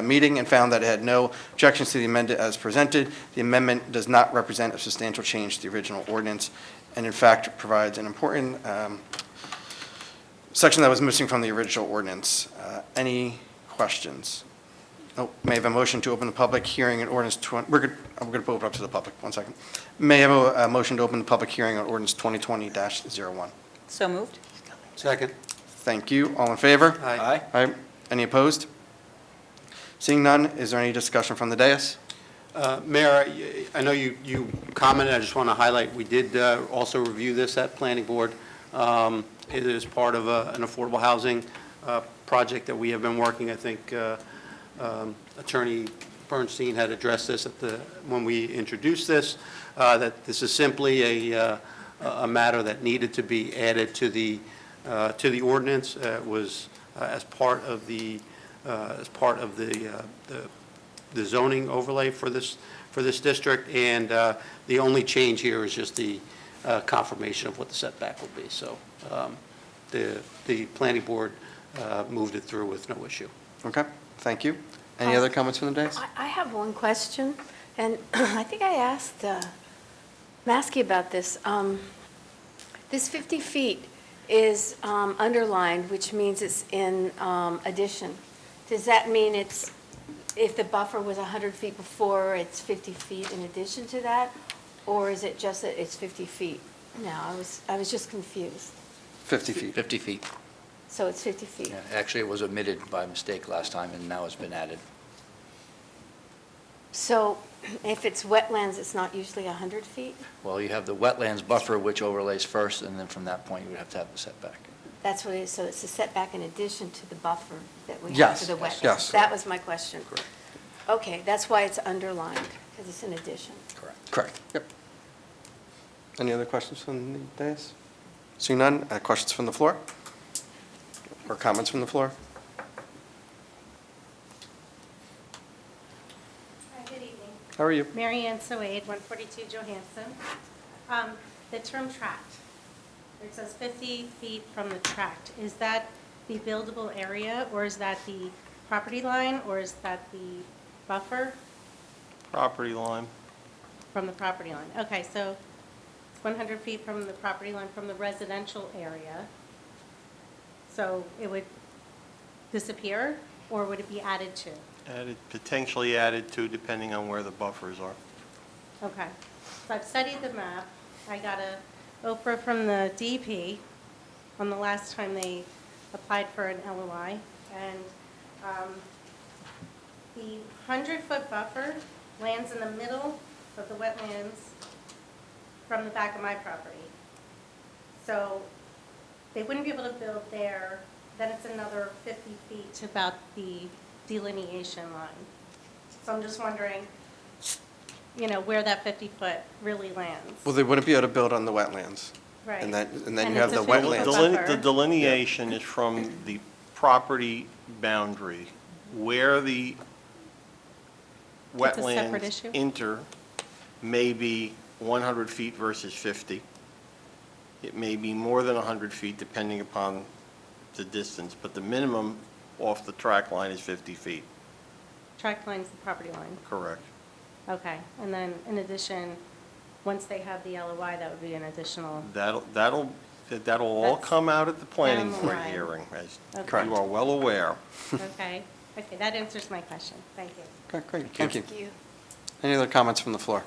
meeting and found that it had no objections to the amendment as presented. The amendment does not represent a substantial change to the original ordinance, and in fact provides an important section that was missing from the original ordinance. Any questions? Oh, may I have a motion to open the public hearing on ordinance 20, I'm going to open it up to the public, one second. May I have a motion to open the public hearing on ordinance 2020-01?
So moved.
Second.
Thank you. All in favor?
Aye.
Aye. Any opposed? Seeing none, is there any discussion from the dais?
Mayor, I know you commented, I just want to highlight, we did also review this at Planning Board. It is part of an affordable housing project that we have been working. I think Attorney Bernstein had addressed this when we introduced this, that this is simply a matter that needed to be added to the ordinance. It was as part of the zoning overlay for this district, and the only change here is just the confirmation of what the setback will be. So the planning board moved it through with no issue.
Okay, thank you. Any other comments from the dais?
I have one question, and I think I asked Maskey about this. This 50 feet is underlined, which means it's in addition. Does that mean it's, if the buffer was 100 feet before, it's 50 feet in addition to that? Or is it just that it's 50 feet? No, I was just confused.
50 feet.
50 feet.
So it's 50 feet?
Yeah, actually, it was omitted by mistake last time, and now it's been added.
So if it's wetlands, it's not usually 100 feet?
Well, you have the wetlands buffer, which overlays first, and then from that point, you would have to have the setback.
That's what it is, so it's a setback in addition to the buffer that we have
Yes,
for the wetlands?
yes.
That was my question.
Correct.
Okay, that's why it's underlined, because it's in addition.
Correct.
Correct, yep. Any other questions from the dais? Seeing none, questions from the floor? Or comments from the floor?
Hi, good evening.
How are you?
Mary Ann Soade, 142 Johansson. The term tract, it says 50 feet from the tract. Is that the buildable area, or is that the property line, or is that the buffer
Property line.
from the property line? Okay, so it's 100 feet from the property line from the residential area. So it would disappear, or would it be added to?
Potentially added to, depending on where the buffers are.
Okay. So I've studied the map. I got a Oprah from the DP on the last time they applied for an LOI. And the 100-foot buffer lands in the middle of the wetlands from the back of my property. So they wouldn't be able to build there. Then it's another 50 feet to about the delineation line. So I'm just wondering, you know, where that 50-foot really lands.
Well, they wouldn't be able to build on the wetlands.
Right.
And then
And
you have
it's
the
a 50
wetlands.
foot buffer.
The delineation is from the property boundary. Where the
It's a separate
wetlands
issue?
enter may be 100 feet versus 50. It may be more than 100 feet depending upon the distance, but the minimum off the track line is 50 feet.
Track line's the property line.
Correct.
Okay. And then in addition, once they have the LOI, that would be an additional.
That'll all
That's
come out at the planning
down the
board
line.
hearing, as
Okay.
you are well aware.
Okay. Okay, that answers my question. Thank you.
Okay, great, thank you. Any other comments from the floor?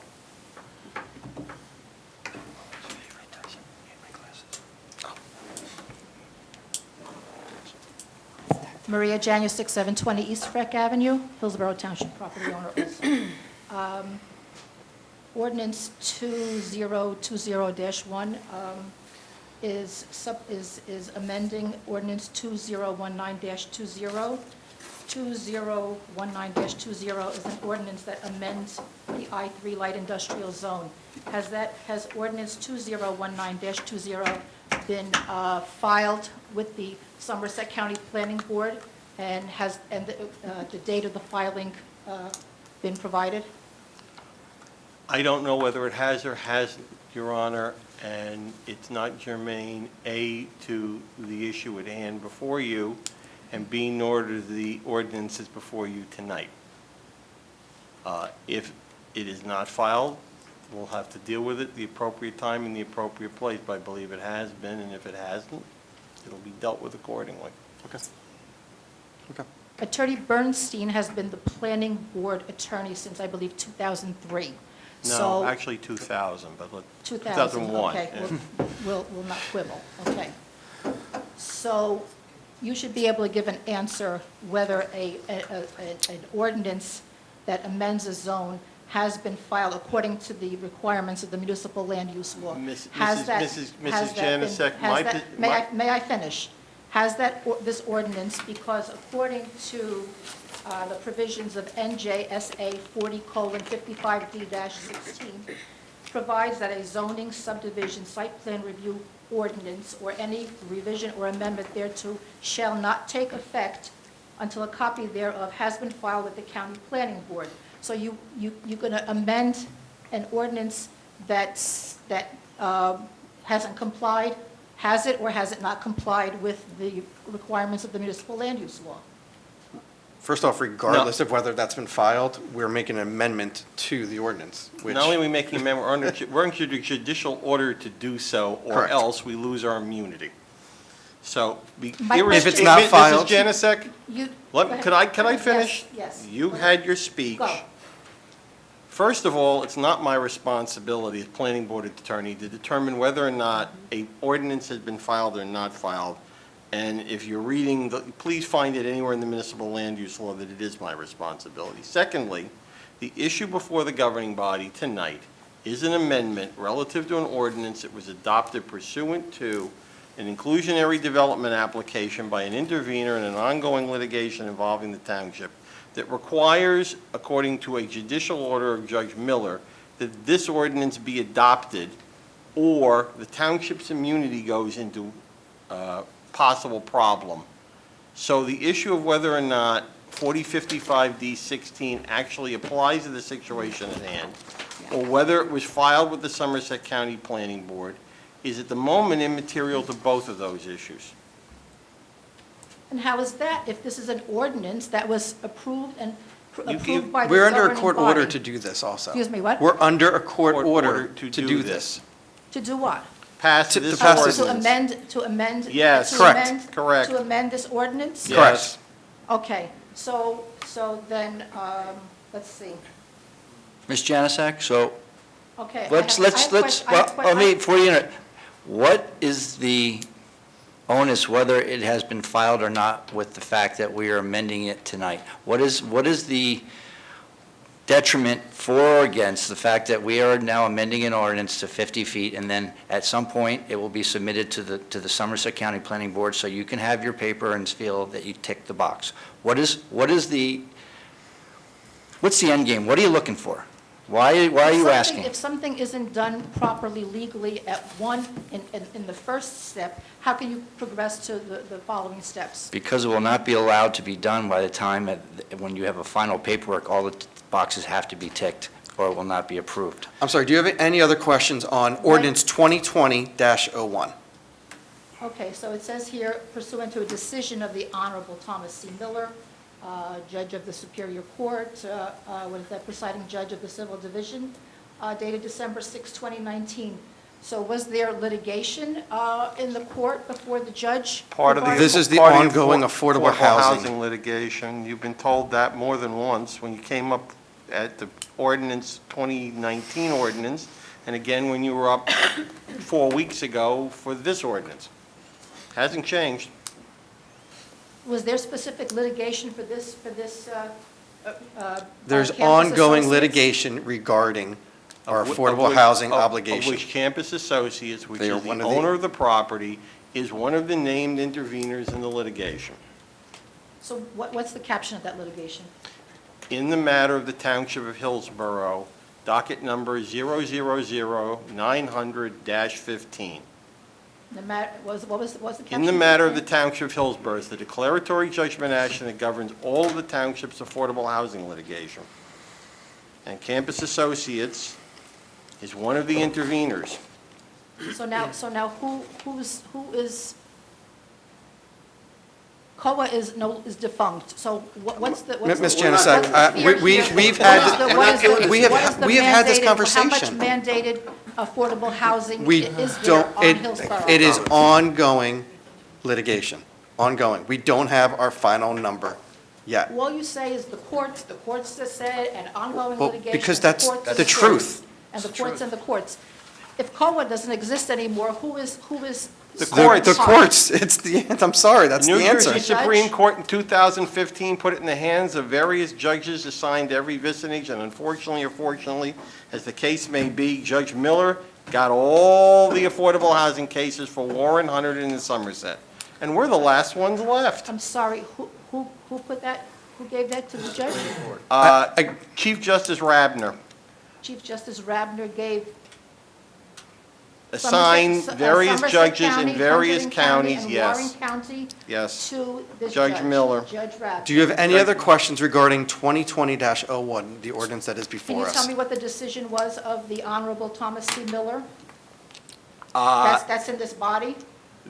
Maria Janus, 6720 East Freck Avenue, Hillsborough Township property owner also. Ordinance 2020-1 is amending ordinance 2019-20. 2019-20 is an ordinance that amends the I-3 light industrial zone. Has ordinance 2019-20 been filed with the Somerset County Planning Board, and the date of the filing been provided?
I don't know whether it has or hasn't, Your Honor, and it's not germane, A, to the issue at hand before you, and B, nor to the ordinances before you tonight. If it is not filed, we'll have to deal with it the appropriate time in the appropriate place, but I believe it has been, and if it hasn't, it'll be dealt with accordingly.
Okay. Okay.
Attorney Bernstein has been the planning board attorney since, I believe, 2003.
No,
So-
actually 2000, but
2000,
2001.
okay, we'll not quibble, okay. So you should be able to give an answer whether an ordinance that amends a zone has been filed according to the requirements of the municipal land use law.
Mrs.
Has that-
Mrs.
has that been-
Janusek,
has
my
that-
po-
May
my-
may I finish? Has this ordinance, because according to the provisions of NJSA 40:55D-16, provides that a zoning subdivision site plan review ordinance or any revision or amendment thereto shall not take effect until a copy thereof has been filed with the county planning board. So you're going to amend an ordinance that hasn't complied, has it or has it not complied with the requirements of the municipal land use law?
First off, regardless of whether that's been filed, we're making an amendment to the ordinance, which.
Not only are we making an amendment, we're under judicial order to do so, or
Correct.
else we lose our immunity. So,
My question-
If it's not filed-
Mrs. Janusek,
You-
Let-
go ahead.
could I finish?
Yes.
You had your speech.
Go.
First of all, it's not my responsibility as planning board attorney to determine whether or not an ordinance has been filed or not filed. And if you're reading, please find it anywhere in the municipal land use law that it is my responsibility. Secondly, the issue before the governing body tonight is an amendment relative to an ordinance that was adopted pursuant to an inclusionary development application by an intervener in an ongoing litigation involving the township that requires, according to a judicial order of Judge Miller, that this ordinance be adopted or the township's immunity goes into possible problem. So the issue of whether or not 4055D16 actually applies to the situation at hand, or whether it was filed with the Somerset County Planning Board, is at the moment immaterial to both of those issues.
And how is that if this is an ordinance that was approved and approved by this
We're under a
governing
court order
body.
to do this also.
Excuse me, what?
We're under a court
Court
order
order
to
to
do
do
this.
To do what?
Pass
To
this
pass this-
ordinance.
To amend?
Yes.
to
Correct.
amend-
Correct.
To amend this ordinance?
Yes.
Correct.
Okay, so then, let's see.
Ms. Janusik, so
Okay. I
let's,
have- I have I have
let me, before you, what is the onus, whether it has been filed or not, with the fact that we are amending it tonight? What is the detriment for or against the fact that we are now amending an ordinance to 50 feet, and then at some point, it will be submitted to the Somerset County Planning Board, so you can have your paper and feel that you ticked the box? What's the end game? What are you looking for? Why are you asking?
If something isn't done properly legally in the first step, how can you progress to the following steps?
Because it will not be allowed to be done by the time, when you have a final paperwork, all the boxes have to be ticked, or it will not be approved.
I'm sorry, do you have any other questions on ordinance 2020-01?
Okay, so it says here pursuant to a decision of the Honorable Thomas C. Miller, Judge of the Superior Court, what is that, presiding judge of the Civil Division, dated December 6, 2019. So was there litigation in the court before the judge?
Part of the.
This is the
part of
ongoing affordable housing.
litigation. You've been told that more than once when you came up at the ordinance, 2019 ordinance, and again when you were up 4 weeks ago for this ordinance. Hasn't changed.
Was there specific litigation for this
There's
Campus
ongoing
Associates?
litigation regarding our
Of whi-
affordable
of which-
housing
of-
obligation.
Of which Campus Associates, which
They are
is the
one of the-
owner of the property, is one of the named interveners in the litigation.
So what's the caption of that litigation?
In the matter of the Township of Hillsborough, docket number 000-900-15.
What's the caption?
In the matter of the Township of Hillsborough, it's the declaratory judgment action that governs all of the township's affordable housing litigation. And Campus Associates is one of the interveners.
So now who is, COA is defunct, so what's the? what's
Ms.
the-
Janusik,
what's the fear
we've
here?
had-
What is the-
we have-
what is the
we have had this
mandated-
conversation.
How much mandated affordable housing
We
is there
don't,
on Hillsborough?
it is ongoing litigation, ongoing. We don't have our final number yet.
All you say is the courts that said, and ongoing
Well,
litigation.
because
the
that's
courts and
the truth.
And the courts and the courts. If COA doesn't exist anymore, who is?
The
The courts, it's the, I'm sorry, that's the
New
answer.
Jersey Supreme Court in 2015 put it in the hands of various judges assigned to every vicinage, and unfortunately or fortunately, as the case may be, Judge Miller got all the affordable housing cases for Warren, Hunterdon, and Somerset. And we're the last ones left.
I'm sorry, who put that, who gave that to the judge?
Chief Justice Rabner
Chief Justice Rabner gave.
assigned various
Somerset
judges
County,
in various
Hunterdon County,
counties,
and
yes.
Warren County
Yes.
to this
Judge
judge.
Miller.
Judge Rabner.
Do you have any other questions regarding 2020-01, the ordinance that is
Can
before
you
us?
tell me what the decision was of the Honorable Thomas C. Miller? That's in this body?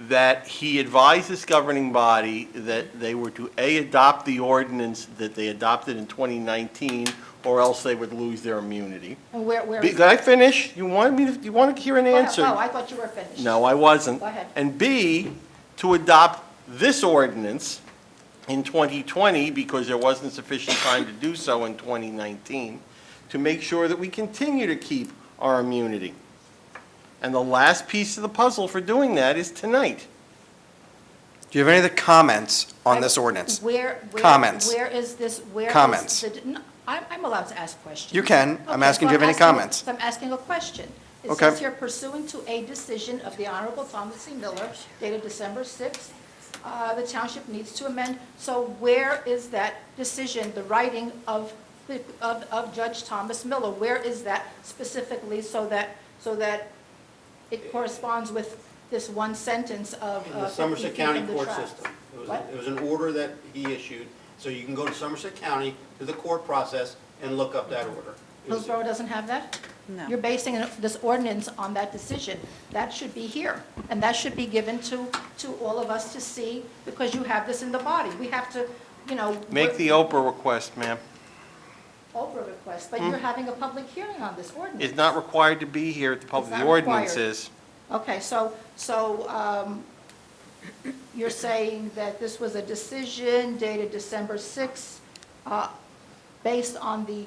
That he advised this governing body that they were to, A, adopt the ordinance that they adopted in 2019, or else they would lose their immunity.
And where
Did I finish? You want to hear an answer?
Oh, I thought you were finished.
No, I wasn't.
Go ahead.
And B, to adopt this ordinance in 2020, because there wasn't sufficient time to do so in 2019, to make sure that we continue to keep our immunity. And the last piece of the puzzle for doing that is tonight.
Do you have any other comments on this ordinance? Comments.
Where is this, where is
Comments.
no, I'm allowed to ask questions.
You can. I'm
Okay,
asking,
so
do you have any comments?
So I'm asking a question. It
Okay.
says here pursuant to a decision of the Honorable Thomas C. Miller dated December 6th, the township needs to amend. So where is that decision, the writing of Judge Thomas Miller? Where is that specifically so that it corresponds with this one sentence of
In the
50
Somerset
feet
County
from the
court
track?
system.
What?
It was an order that he issued, so you can go to Somerset County, to the court process, and look up that order. It was-
Hillsborough doesn't have that?
No.
You're basing this ordinance on that decision. That should be here, and that should be given to all of us to see, because you have this in the body. We have to,
Make the Oprah request, ma'am.
over request, but you're having a public hearing on this ordinance.
It's not required to be here at the public,
It's
the
not
ordinance
required.
is.
Okay, you're saying that this was a decision dated December 6th, based on the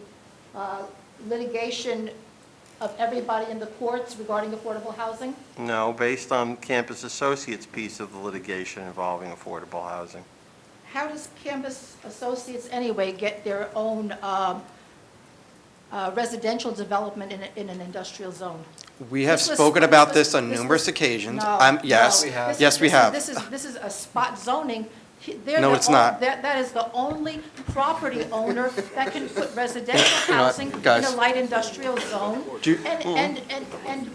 litigation of everybody in the courts regarding affordable housing?
No, based on Campus Associates' piece of the litigation involving affordable housing.
How does Campus Associates anyway get their own residential development in an industrial zone?
We have
This was-
spoken about this on
this
numerous
was-
occasions.
No,
Yes,
no.
We have.
This is-
yes, we
this is-
have.
This is a spot zoning.
No, it's not.
That is the only property owner that can put residential
You know what,
housing in
guys?
a light industrial zone
Do you-
and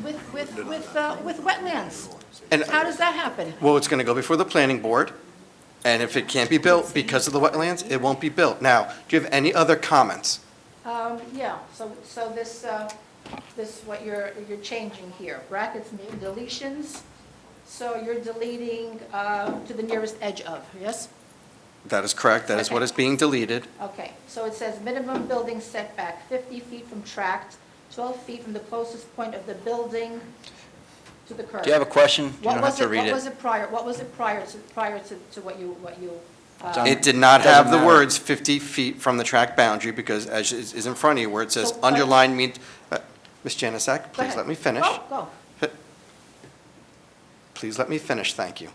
with wetlands.
And-
How does that happen?
Well, it's going to go before the planning board, and if it can't be built because of the wetlands, it won't be built. Now, do you have any other comments?
Yeah, so this, what you're changing here, brackets mean deletions, so you're deleting to the nearest edge of, yes?
That is correct, that is what is being deleted.
Okay, so it says minimum building setback, 50 feet from tract, 12 feet from the closest point of the building to the curb.
Do you have a question? You
What
don't have
was
to
it,
read
what
it.
was it prior, what was it prior to what you?
It's on-
It did not
Doesn't
have the
matter.
words 50 feet from the track boundary, because as is in front of you, where it says
So,
underline means, Ms. Janusik,
Go
please
ahead.
let me finish.
Go.
Please let me finish, thank you.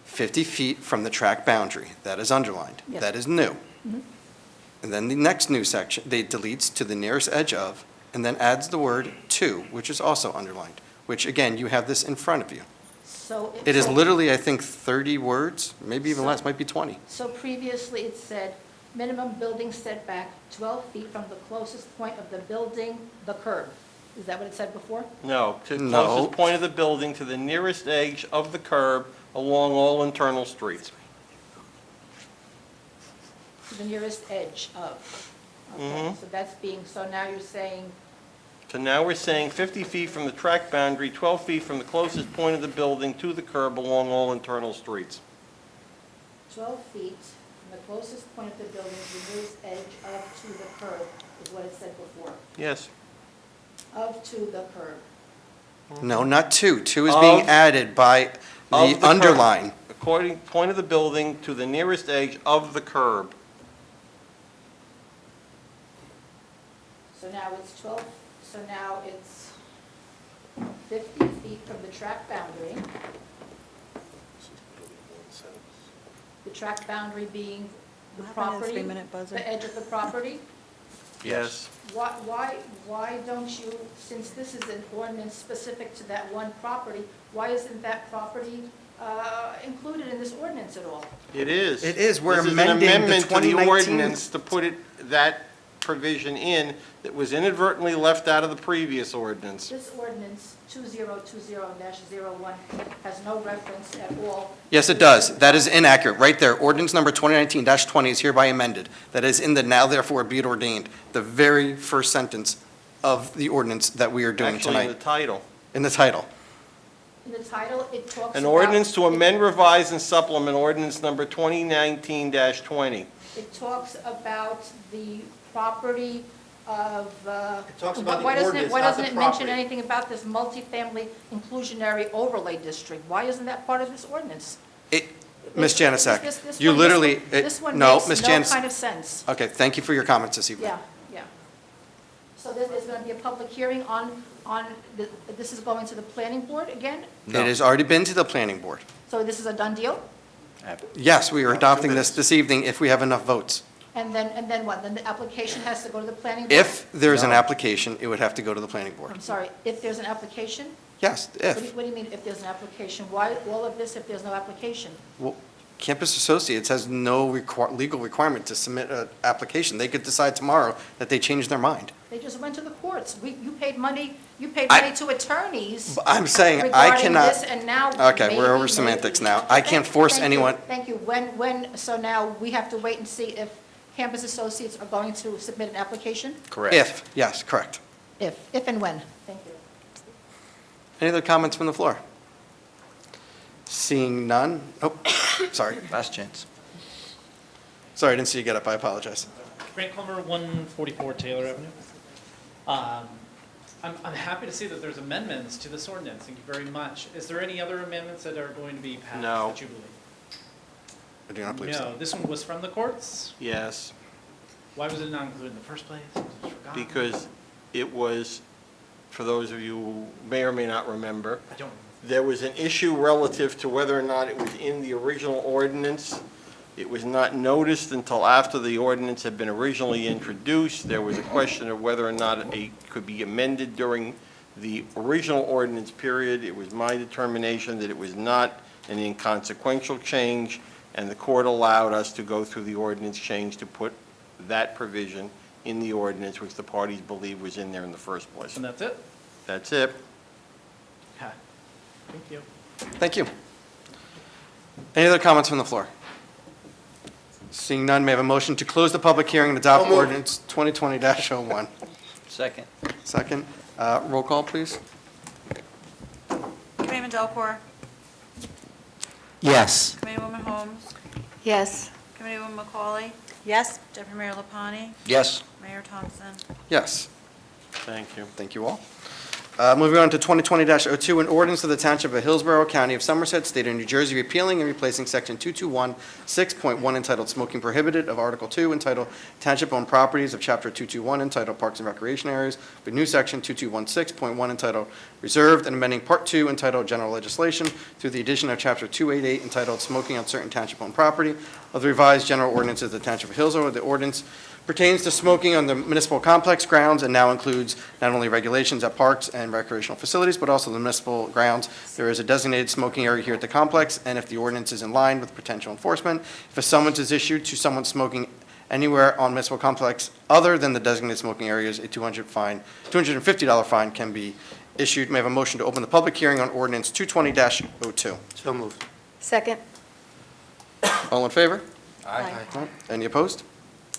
50 feet from the track boundary, that is underlined.
Yes.
That is new.
Mhm.
And then the next new section, they deletes to the nearest edge of, and then adds the word to, which is also underlined, which again, you have this in front of you.
So.
It is
so-
literally, I think, 30 words, maybe even
So-
less, might be 20.
So previously it said minimum building setback 12 feet from the closest point of the building, the curb. Is that what it said before?
No, to the
No.
closest point of the building to the nearest edge of the curb along all internal streets.
To the nearest edge of. Okay,
Mhm.
so that's being, so now you're saying,
So now we're saying 50 feet from the track boundary, 12 feet from the closest point of the building to the curb along all internal streets.
12 feet from the closest point of the building to the nearest edge of to the curb is what it said before.
Yes.
Of to the curb.
No, not two. Two is being
Of-
added by
Of
the
curb.
underline.
According, point of the building to the nearest edge of the curb.
So now it's 12, so now it's 50 feet from the track boundary. The track boundary being the
What happened to the
property,
3-minute buzzer?
the edge of the property.
Yes.
Why don't you, since this is an ordinance specific to that one property, why isn't that property included in this ordinance at all?
It is.
It is. We're
This
amending the
an amendment to the
2019
ordinance to put that provision in that was inadvertently left out of the previous ordinance.
This ordinance 2020-01 has no reference at all.
Yes, it does. That is inaccurate. Right there. Ordinance number 2019-20 is hereby amended. That is in the now therefore be it ordained, the very first sentence of the ordinance that we are doing
Actually, in the
tonight.
title.
In the title.
In the title, it talks about.
An ordinance to amend, revise, and supplement ordinance number 2019-20.
It talks about the property of.
It talks about the
why doesn't
ordinance,
Why
not
doesn't
the
it mention
property.
anything about this multifamily inclusionary overlay district? Why isn't that part of this ordinance?
Ms. Janusik,
This
you
one-
literally,
This one
no,
makes
Ms.
no
Janus.
kind of sense.
Okay, thank you for your comments this evening.
Yeah. So there's going to be a public hearing this is going to the planning board again?
It has already been to the planning board.
So this is a done deal?
Yes, we are adopting this evening if we have enough votes.
And then what? Then the application has to go to the planning board?
If there is an application, it would have to go to the planning board.
I'm sorry, if there's an application?
Yes, if.
What do you mean if there's an application? Why all of this if there's no application?
Well, Campus Associates has no legal requirement to submit an application. They could decide tomorrow that they changed their mind.
They just went to the courts. You paid money
I-
to attorneys.
But I'm saying I
regarding
cannot.
this, and now
Okay, we're over
maybe-
semantics now. I can't force
Thank you,
anyone.
Thank you. So now we have to wait and see if Campus Associates are going to submit an application?
Correct.
If, yes, correct.
If and when. Thank you.
Any other comments from the floor? Seeing none? Oh, sorry.
Last chance.
Sorry, I didn't see you get up. I apologize.
Grant Culver, 144 Taylor Avenue. I'm happy to see that there's amendments to this ordinance. Thank you very much. Is there any other amendments that are going to be passed
No.
that you believe?
I do not believe so.
No, this one was from the courts?
Yes,
Why was it not included in the first place? Was it forgotten?
because it was, for those of you who may or may not remember,
I don't.
there was an issue relative to whether or not it was in the original ordinance. It was not noticed until after the ordinance had been originally introduced. There was a question of whether or not it could be amended during the original ordinance period. It was my determination that it was not an inconsequential change, and the court allowed us to go through the ordinance change to put that provision in the ordinance, which the parties believed was in there in the first place.
And that's it?
That's it.
Okay. Thank you.
Thank you. Any other comments from the floor? Seeing none, may I have a motion to close the public hearing and adopt ordinance 2020-01?
Second.
Second. Roll call, please.
Committeeman Delcor,
Yes.
Committeewoman Holmes,
Yes.
Committeewoman McCauley. Yes. Deputy Mayor Lapani,
Yes.
Mayor Thompson.
Yes.
Thank you.
Thank you all. Moving on to 2020-02, an ordinance of the Township of Hillsborough, County of Somerset, State of New Jersey, repealing and replacing Section 221-6.1 entitled Smoking Prohibited of Article 2 entitled Township-Owned Properties of Chapter 221 entitled Parks and Recreation Areas with new Section 2216.1 entitled Reserved and amending Part 2 entitled General Legislation through the addition of Chapter 288 entitled Smoking on Certain Township-Owned Property of the revised general ordinances of the Township of Hillsborough. The ordinance pertains to smoking on the municipal complex grounds and now includes not only regulations at parks and recreational facilities, but also the municipal grounds. There is a designated smoking area here at the complex, and if the ordinance is in line with potential enforcement, if a summons is issued to someone smoking anywhere on municipal complex other than the designated smoking areas, a $250 fine can be issued. May I have a motion to open the public hearing on ordinance 220-02?
So moved.
Second.
All in favor?
Aye.
Any opposed?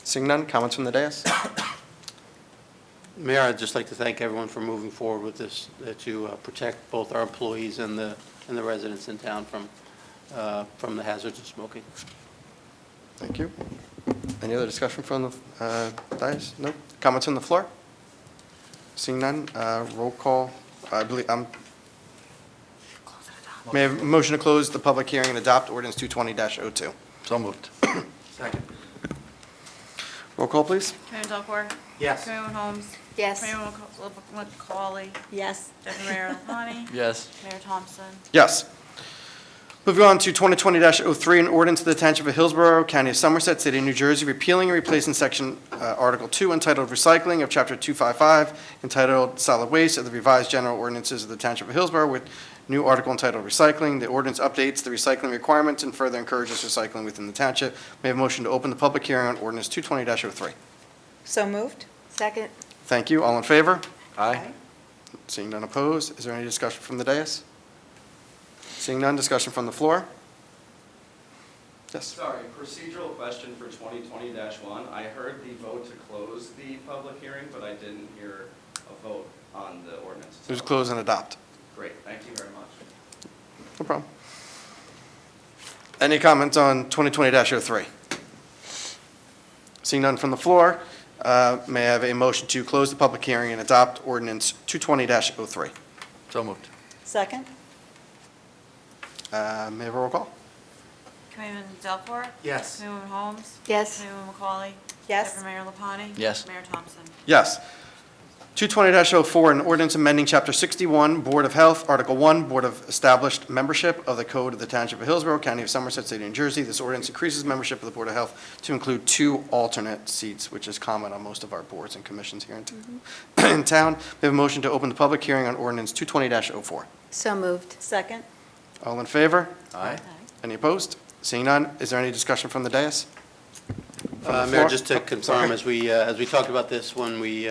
Seeing none, comments from the dais?
Mayor, I'd just like to thank everyone for moving forward with this, to protect both our employees and the residents in town from the hazards of smoking.
Thank you. Any other discussion from the dais? No? Comments from the floor? Seeing none, roll call. I believe, may I have a motion to close the public hearing and adopt ordinance 220-02?
So moved.
Second.
Roll call, please.
Committeeman Delcor.
Yes.
Committeewoman Holmes.
Yes.
Committeewoman McCauley. Yes. Deputy Mayor Lapani,
Yes.
Mayor Thompson.
Yes. Moving on to 2020-03, an ordinance of the Township of Hillsborough, County of Somerset, State of New Jersey, repealing and replacing Section Article 2 entitled Recycling of Chapter 255 entitled Solid Waste of the revised general ordinances of the Township of Hillsborough with new article entitled Recycling. The ordinance updates the recycling requirements and further encourages recycling within the township. May I have a motion to open the public hearing on ordinance 220-03?
So moved.
Second.
Thank you. All in favor?
Aye.
Seeing none opposed, is there any discussion from the dais? Seeing none, discussion from the floor? Yes.
Sorry, procedural question for 2020-1. I heard the vote to close the public hearing, but I didn't hear a vote on the ordinance.
It was close and adopt.
Great, thank you very much.
No problem. Any comments on 2020-03? Seeing none from the floor, may I have a motion to close the public hearing and adopt ordinance 220-03?
So moved.
Second.
May I have a roll call?
Committeeman Delcor.
Yes.
Committeewoman Holmes.
Yes.
Committeewoman McCauley.
Yes.
Deputy Mayor Lapani.
Yes.
Mayor Thompson.
Yes. 220-04, an ordinance amending Chapter 61, Board of Health, Article 1, Board of Established Membership of the Code of the Township of Hillsborough, County of Somerset, State of New Jersey. This ordinance increases membership of the Board of Health to include 2 alternate seats, which is common on most of our boards and commissions here in town. We have a motion to open the public hearing on ordinance 220-04.
So moved.
Second.
All in favor?
Aye.
Any opposed? Seeing none, is there any discussion from the dais? From the
Mayor,
floor?
just to confirm, as we talked about this when we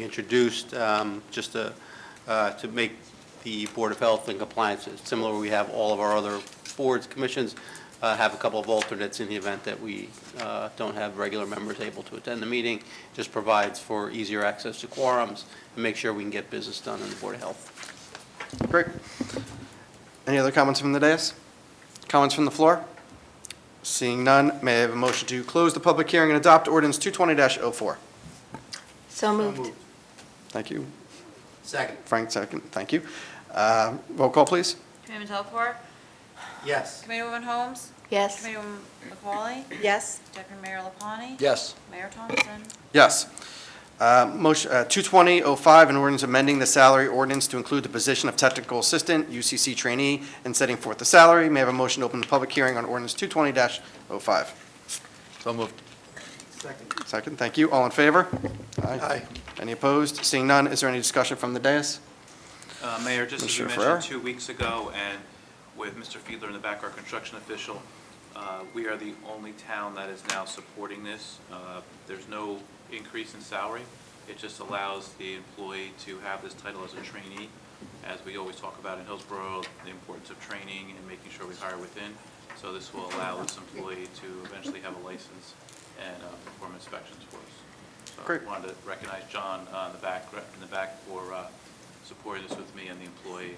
introduced, just to make the Board of Health in compliance, similar, we have all of our other boards, commissions, have a couple of alternates in the event that we don't have regular members able to attend the meeting. Just provides for easier access to quorums and make sure we can get business done in the Board of Health.
Great. Any other comments from the dais? Comments from the floor? Seeing none, may I have a motion to close the public hearing and adopt ordinance 220-04?
So moved.
Thank you.
Second.
Frank, second. Thank you. Roll call, please.
Committeeman Delacqua?
Yes.
Committeewoman Holmes?
Yes.
Committeewoman McCauley?
Yes.
Deputy Mayor LaPlante?
Yes.
Mayor Thompson?
Yes. Motion 220-05, an ordinance amending the salary ordinance to include the position of technical assistant, UCC trainee, and setting forth the salary. May I have a motion to open the public hearing on ordinance 220-05?
So moved.
Second.
Second, thank you. All in favor?
Aye.
Any opposed? Seeing none, is there any discussion from the dais?
Mayor, just as you
Mr.
mentioned
Ferrer?
2 weeks ago, and with Mr. Fiedler in the back, our construction official, we are the only town that is now supporting this. There's no increase in salary. It just allows the employee to have this title as a trainee. As we always talk about in Hillsborough, the importance of training and making sure we hire within. So this will allow this employee to eventually have a license and perform inspections for us. So
Great.
I wanted to recognize John in the back for supporting this with me and the employee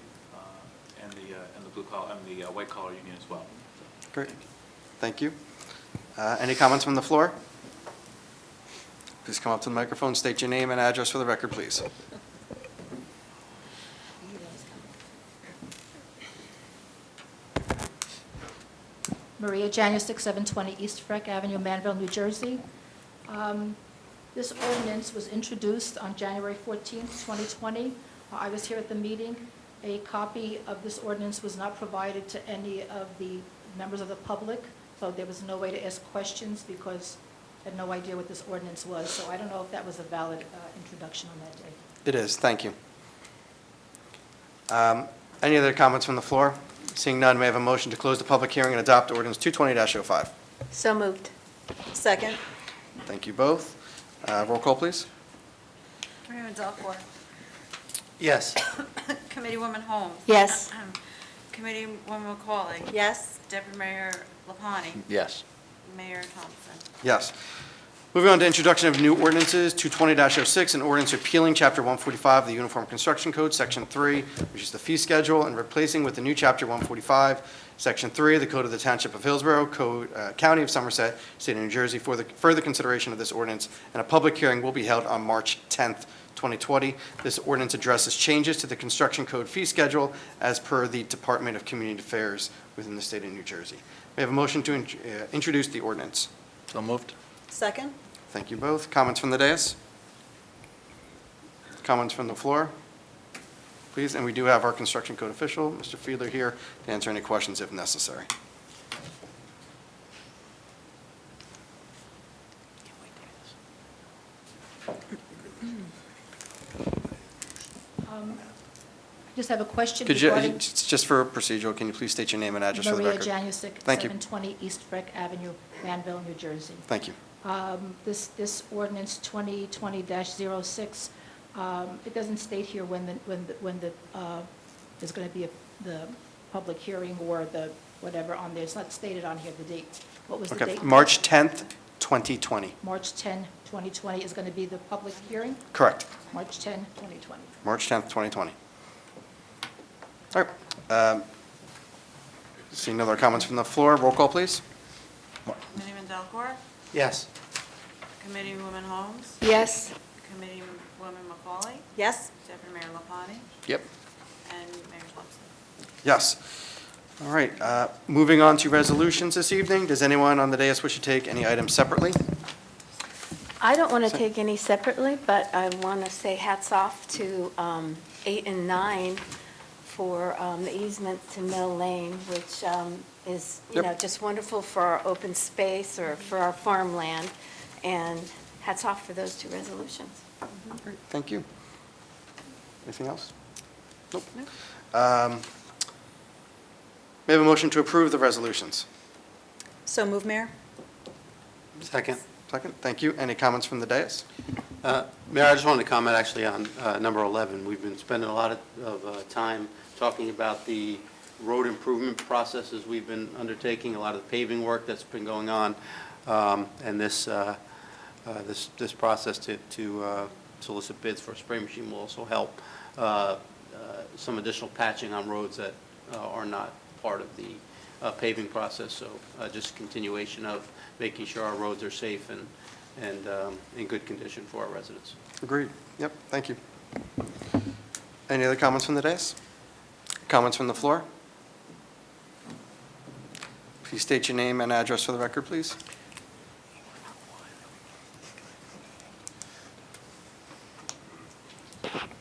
and the blue collar and the white collar union as well.
Great. Thank you. Any comments from the floor? Please come up to the microphone, state your name and address for the record, please.
Maria Janusik, 720 East Freck Avenue, Manville, New Jersey. This ordinance was introduced on January 14th, 2020. I was here at the meeting. A copy of this ordinance was not provided to any of the members of the public, so there was no way to ask questions because I had no idea what this ordinance was. So I don't know if that was a valid introduction on that day.
It is, thank you. Any other comments from the floor? Seeing none, may I have a motion to close the public hearing and adopt ordinance 220-05?
So moved.
Second.
Thank you both. Roll call, please.
Committeeman Delacqua?
Yes.
Committeewoman Holmes?
Yes.
Committeewoman McCauley?
Yes.
Deputy Mayor LaPlante?
Yes.
Mayor Thompson?
Yes. Moving on to introduction of new ordinances, 220-06, an ordinance repealing Chapter 145 of the Uniform Construction Code, Section 3, which is the fee schedule, and replacing with the new Chapter 145, Section 3 of the Code of the Township of Hillsborough, County of Somerset, State of New Jersey, for the further consideration of this ordinance, and a public hearing will be held on March 10th, 2020. This ordinance addresses changes to the construction code fee schedule as per the Department of Community Affairs within the State of New Jersey. We have a motion to introduce the ordinance.
So moved.
Second.
Thank you both. Comments from the dais? Comments from the floor? Please, and we do have our construction code official, Mr. Fiedler, here to answer any questions if necessary.
I just have a question
Could you,
regarding
just for procedural, can you please state your name and address for the
Maria
record?
Janusik,
Thank you.
720 East Freck Avenue, Manville, New Jersey.
Thank you.
This ordinance 2020-06, it doesn't state here when there's going to be the public hearing or the whatever on there. It's not stated on here, the date. What was the
Okay,
date?
March 10th, 2020.
March 10, 2020 is going to be the public hearing?
Correct.
March 10, 2020.
March 10th, 2020. All right. Seeing no other comments from the floor, roll call, please.
Committeeman Delacqua?
Yes.
Committeewoman Holmes?
Yes.
Committeewoman McCauley?
Yes.
Deputy Mayor LaPlante?
Yep.
And Mayor Thompson?
Yes. All right. Moving on to resolutions this evening. Does anyone on the dais wish to take any items separately?
I don't want to take any separately, but I want to say hats off to 8 and 9 for the easement to Mill Lane, which is, you know, just wonderful for our open space or for our farmland. And hats off for those two resolutions.
Great, thank you. Anything else? Nope. May I have a motion to approve the resolutions?
So move, Mayor.
Second.
Second, thank you. Any comments from the dais?
Mayor, I just wanted to comment actually on number 11. We've been spending a lot of time talking about the road improvement processes we've been undertaking, a lot of the paving work that's been going on, and this process to solicit bids for a spray machine will also help some additional patching on roads that are not part of the paving process. So just continuation of making sure our roads are safe and in good condition for our residents.
Agreed. Yep, thank you. Any other comments from the dais? Comments from the floor? Please state your name and address for the record, please.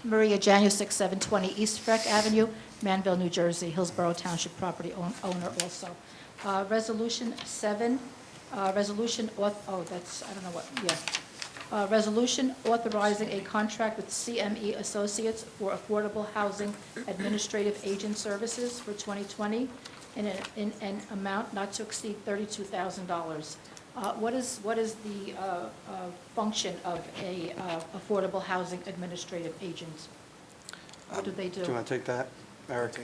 Maria Janusik, 720 East Freck Avenue, Manville, New Jersey, Hillsborough Township property owner also. Resolution 7, resolution authorizing a contract with CME Associates for affordable housing administrative agent services for 2020 in an amount not to exceed $32,000. What is the function of a affordable housing administrative agent? What do they do?
Do you want to take that, Eric?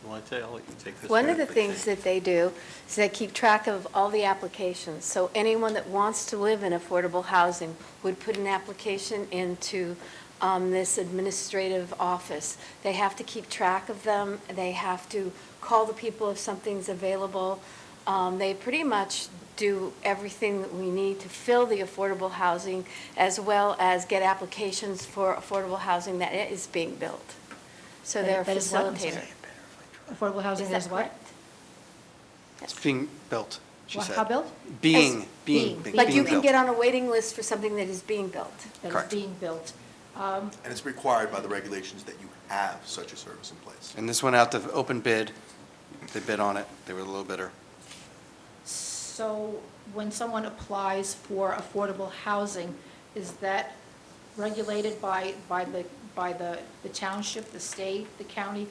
I'll let you take this.
One of the things that they do is they keep track of all the applications. So anyone that wants to live in affordable housing would put an application into this administrative office. They have to keep track of them. They have to call the people if something's available. They pretty much do everything that we need to fill the affordable housing, as well as get applications for affordable housing that is being built. So they're a
That is what? I'm
facilitator.
sorry. Affordable housing
Is that
is what?
correct?
It's being built, she said.
How built?
Being
Like you can
built.
get on a waiting list for something that is being built.
That is
Correct.
being built.
And it's required by the regulations that you have such a service in place.
And this went out to open bid. They bid on it. They were the low bidder.
So when someone applies for affordable housing, is that regulated by the township, the state, the county?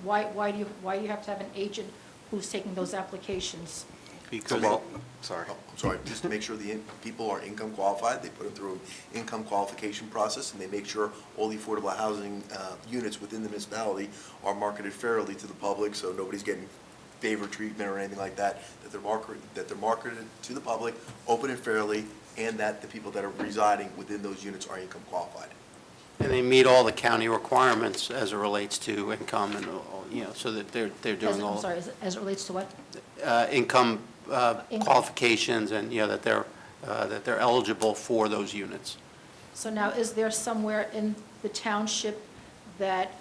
Why do you have to have an agent who's taking those applications?
Because
Sorry.
I'm sorry, just to make sure the people are income qualified, they put them through an income qualification process, and they make sure all the affordable housing units within the municipality are marketed fairly to the public, so nobody's getting favor treatment or anything like that, that they're marketed to the public, open and fairly, and that the people that are residing within those units are income qualified.
And they meet all the county requirements as it relates to income and, so that they're doing all.
I'm sorry, as it relates to what?
Income qualifications and, that they're eligible for those units.
So now, is there somewhere in the township that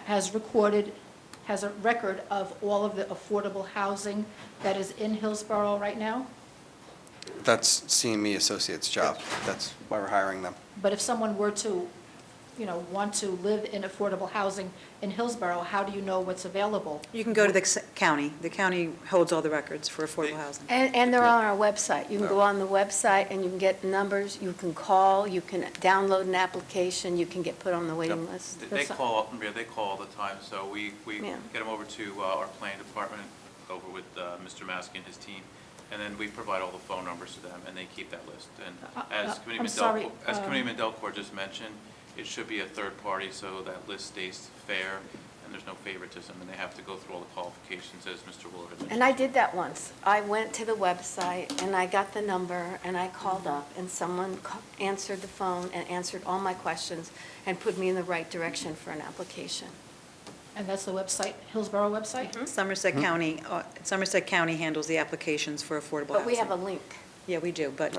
has a record of all of the affordable housing that is in Hillsborough right now?
That's CME Associates' job. That's why we're hiring them.
But if someone were to, want to live in affordable housing in Hillsborough, how do you know what's available?
You can go to the county. The county holds all the records for affordable housing.
And they're on our website. You can go on the website and you can get numbers, you can call, you can download an application, you can get put on the waiting list.
They call, Maria, they call all the time, so we
Yeah.
get them over to our planning department, over with Mr. Maskey and his team, and then we provide all the phone numbers to them, and they keep that list. And as
I'm sorry,
Committeeman Delcourt just mentioned, it should be a third party, so that list stays fair, and there's no favoritism, and they have to go through all the qualifications, as Mr. Willard mentioned.
And I did that once. I went to the website and I got the number and I called up and someone answered the phone and answered all my questions and put me in the right direction for an application.
And that's the website, Hillsborough website?
Somerset County handles the applications for affordable housing.
But we have a link.
Yeah, we do, but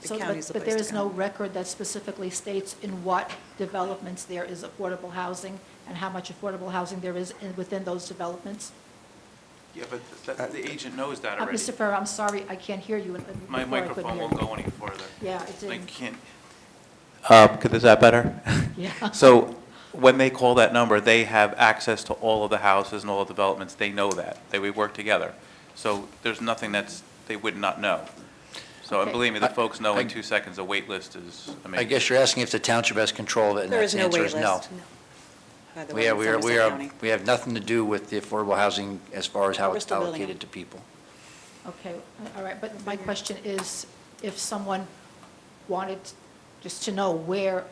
the county's the place to go.
But there is no record that specifically states in what developments there is affordable housing and how much affordable housing there is within those developments?
Yeah, but the agent knows that already.
Mr. Farrer, I'm sorry, I can't hear you.
My
Before I couldn't
microphone
hear
won't
you.
go any further.
Yeah, it
I
didn't.
can't. Is that better?
Yeah.
So when they call that number, they have access to all of the houses and all the developments. They know that. We work together. So there's nothing they would not know. So
Okay.
believe me, the folks know in 2 seconds a wait list is amazing.
I guess you're asking if the township has control of it, and
There
that's
is
the
no
answer
wait
is no.
list. By the way, in Somerset County.
We have nothing to do with the affordable housing as far as how
We're
it's
still building
allocated
it.
to people.
Okay, all right, but my question is, if someone wanted just to know where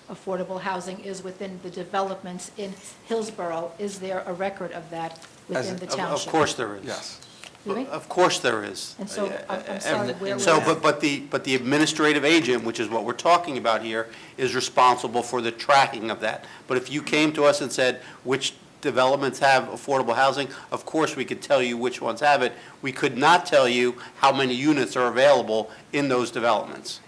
affordable housing is within the developments in Hillsborough, is there a record of that within the township?
Of course there is.
Yes.
Really?
Of course there is.
And so, I'm sorry, where was
So,
that?
but the administrative agent, which is what we're talking about here, is responsible for the tracking of that. But if you came to us and said, which developments have affordable housing. Of course, we could tell you which ones have it. We could not tell you how many units are available in those developments.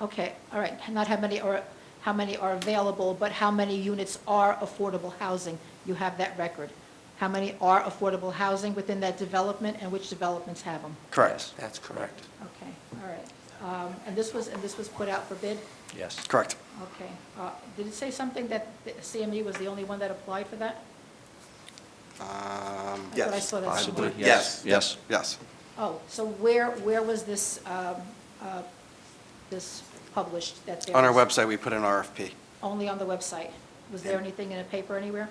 Okay, all right, not how many are available, but how many units are affordable housing? You have that record. How many are affordable housing within that development, and which developments have them?
Correct.
That's correct.
Okay, all right. And this was put out for bid?
Yes.
Correct.
Okay. Did it say something that the CME was the only one that applied for that? I thought I saw that somewhere.
Yes.
Yes.
Yes.
Oh, so where was this, this published? That there
On our
was-
website, we put an RFP.
Only on the website? Was there anything in a paper anywhere?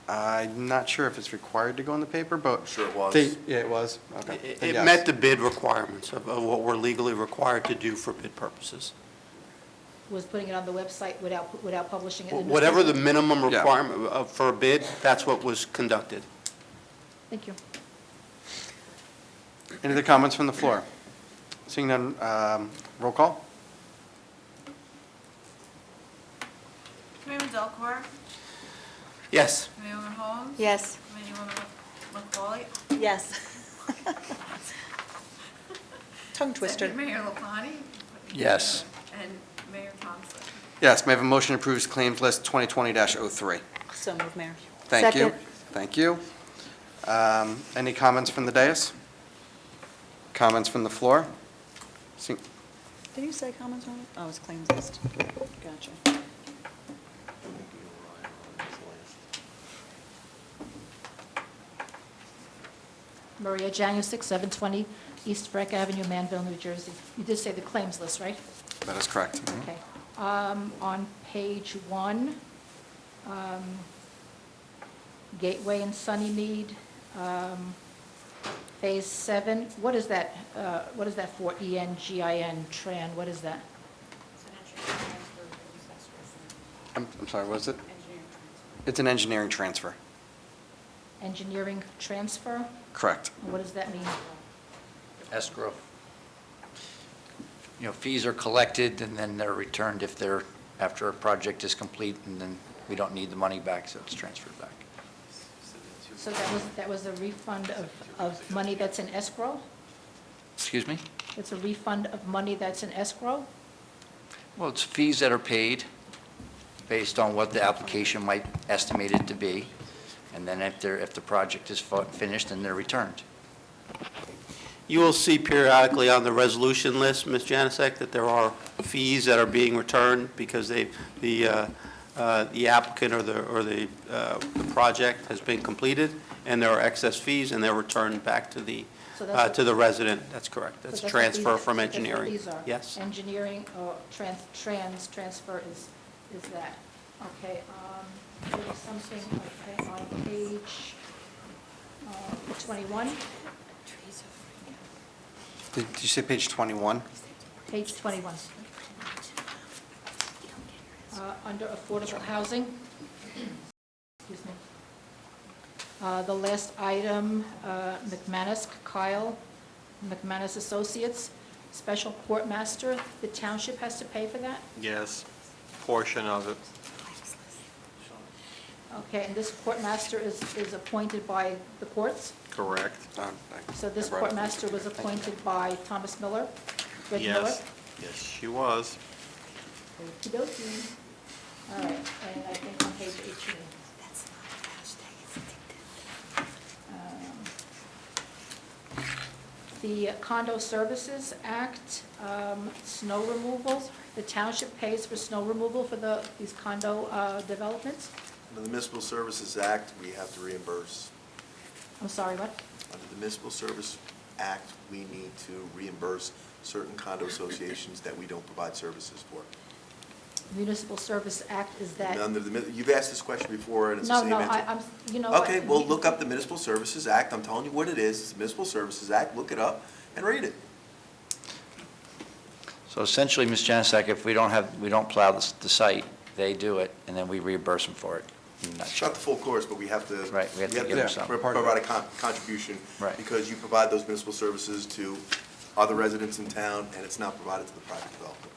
I'm not sure if it's required to go in the paper, but.
Sure it was.
Yeah, it was. Okay. Then
It
yes.
met the bid requirements of what we're legally required to do for bid purposes.
Was putting it on the website without publishing it in the
Whatever the
newspaper?
minimum
Yeah.
requirement for a bid, that's what was conducted.
Thank you.
Any other comments from the floor? Seeing none, roll call?
Committeewoman Delcor?
Yes.
Committeewoman Holmes?
Yes.
Committeewoman McCauley?
Yes. Tongue twister.
Deputy Mayor LaPlante?
Yes.
And Mayor Thompson?
Yes, may I have a motion to approve claims list 2020-03?
So moved, Mayor.
Thank you.
Second.
Thank you. Any comments from the dais? Comments from the floor? See-
Did you say comments on it? Oh, it's claims list. Gotcha.
Maria Janusik, 720 East Freck Avenue, Manville, New Jersey. You did say the claims list, right?
That is correct.
Okay. On page 1, Gateway and Sunnymead, Phase 7, what is that for, ENGIN, Tran, what is that?
I'm sorry, what is it? It's an engineering transfer.
Engineering transfer?
Correct.
And what does that mean?
Escrow. You know, fees are collected and then they're returned if they're, after a project is complete, and then we don't need the money back, so it's transferred back.
So that was a refund of money that's in escrow?
Excuse me?
It's a refund of money that's in escrow?
Well, it's fees that are paid based on what the application might estimate it to be, and then if the project is finished, then they're returned.
You will see periodically on the resolution list, Ms. Janusik, that there are fees that are being returned because the applicant or the project has been completed, and there are excess fees, and they're returned back to the resident. That's correct. That's
So what
transfer
these-
from
that's what
engineering.
these are.
Yes.
Engineering or transfer is that. Okay, there was something, okay, on page 21?
Did you say page 21?
Page 21. Under affordable housing. Excuse me. The last item, McManus, Kyle, McManus Associates, Special Court Master. The township has to pay for that?
Yes, portion of it.
Okay, and this court master is appointed by the courts?
Correct.
So this court master was appointed by Thomas Miller? Greg Miller?
Yes, yes, she was.
Okey-dokey. All right, and I think on page 18. The Condo Services Act, snow removal, the township pays for snow removal for these condo developments?
Under the Municipal Services Act, we have to reimburse.
I'm sorry, what?
Under the Municipal Service Act, we need to reimburse certain condo associations that we don't provide services for.
Municipal Service Act, is that?
You've asked this question before, and it's the same
No,
answer.
I'm, you know what?
Okay, well, look up the Municipal Services Act. I'm telling you what it is. It's the Municipal Services Act. Look it up and read it.
So essentially, Ms. Janusik, if we don't plow the site, they do it, and then we reimburse them for it.
Not the full course, but we have to.
Right, we have to give them something.
Provide a contribution.
Right.
Because you provide those municipal services to other residents in town, and it's not provided to the private developer.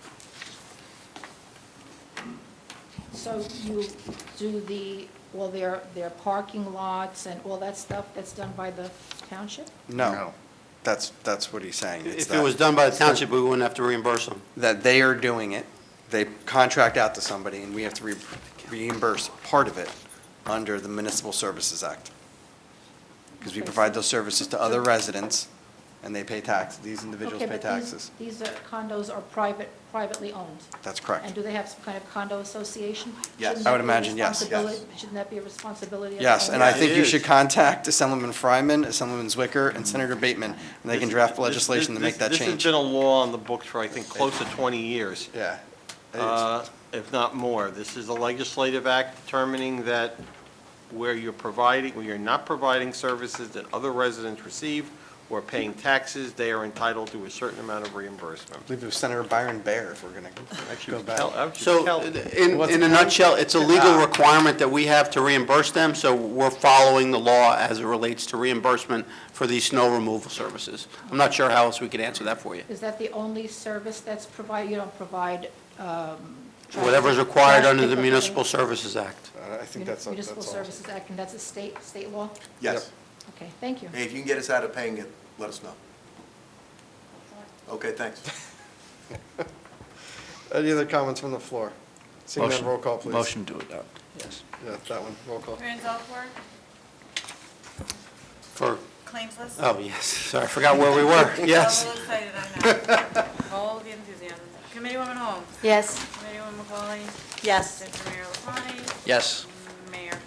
So you do the all their parking lots and all that stuff, that's done by the township?
No. That's what he's saying. It's
If it was done by the township, we wouldn't have to reimburse them.
that they are doing it, they contract out to somebody, and we have to reimburse part of it under the Municipal Services Act. Because we provide those services to other residents, and they pay tax, these individuals
Okay,
pay
but
taxes.
these condos are privately owned?
That's correct.
And do they have some kind of condo association?
Yes.
Shouldn't
I would
that be a
imagine, yes.
responsibility- Shouldn't that be a responsibility of the
Yes, and I
owner?
think
It
you
is.
should contact Assemblyman Fryman, Assemblyman Zwicker, and Senator Bateman, and they can draft legislation to make that
This has
change.
been a law on the books for, I think, close to 20 years.
Yeah.
If not more. This is a legislative act determining that where you're not providing services that other residents receive or paying taxes, they are entitled to a certain amount of reimbursement.
I believe it was Senator Byron Bear, if we're going to go back.
So in a nutshell, it's a legal requirement that we have to reimburse them, so we're following the law as it relates to reimbursement for these snow removal services. I'm not sure how else we could answer that for you.
Is that the only service that's provided? You don't provide
Whatever's required under the
pickup
Municipal Services Act.
I think that's all.
Municipal Services Act, and that's a state law?
Yes.
Okay, thank you.
Hey, if you can get us out of paying it, let us know. Okay, thanks.
Any other comments from the floor? Seeing none,
Motion.
roll call, please.
Motion to adopt, yes.
Yeah, that one, roll call.
Aaron's Alport,
For,
claims list.
oh, yes, sorry, I forgot where we were. Yes.
A little excited, I know. All the enthusiasm. Committeewoman Holmes.
Yes.
Committeewoman McCauley.
Yes.
Deputy Mayor LaPlante.
Yes.
Mayor.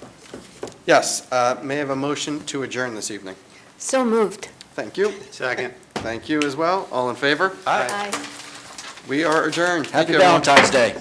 Yes, may I have a motion to adjourn this evening?
So moved.
Thank you.
Second.
Thank you as well. All in favor?
Aye.
We are adjourned. Thank
Happy
you, everyone.
Valentine's Day.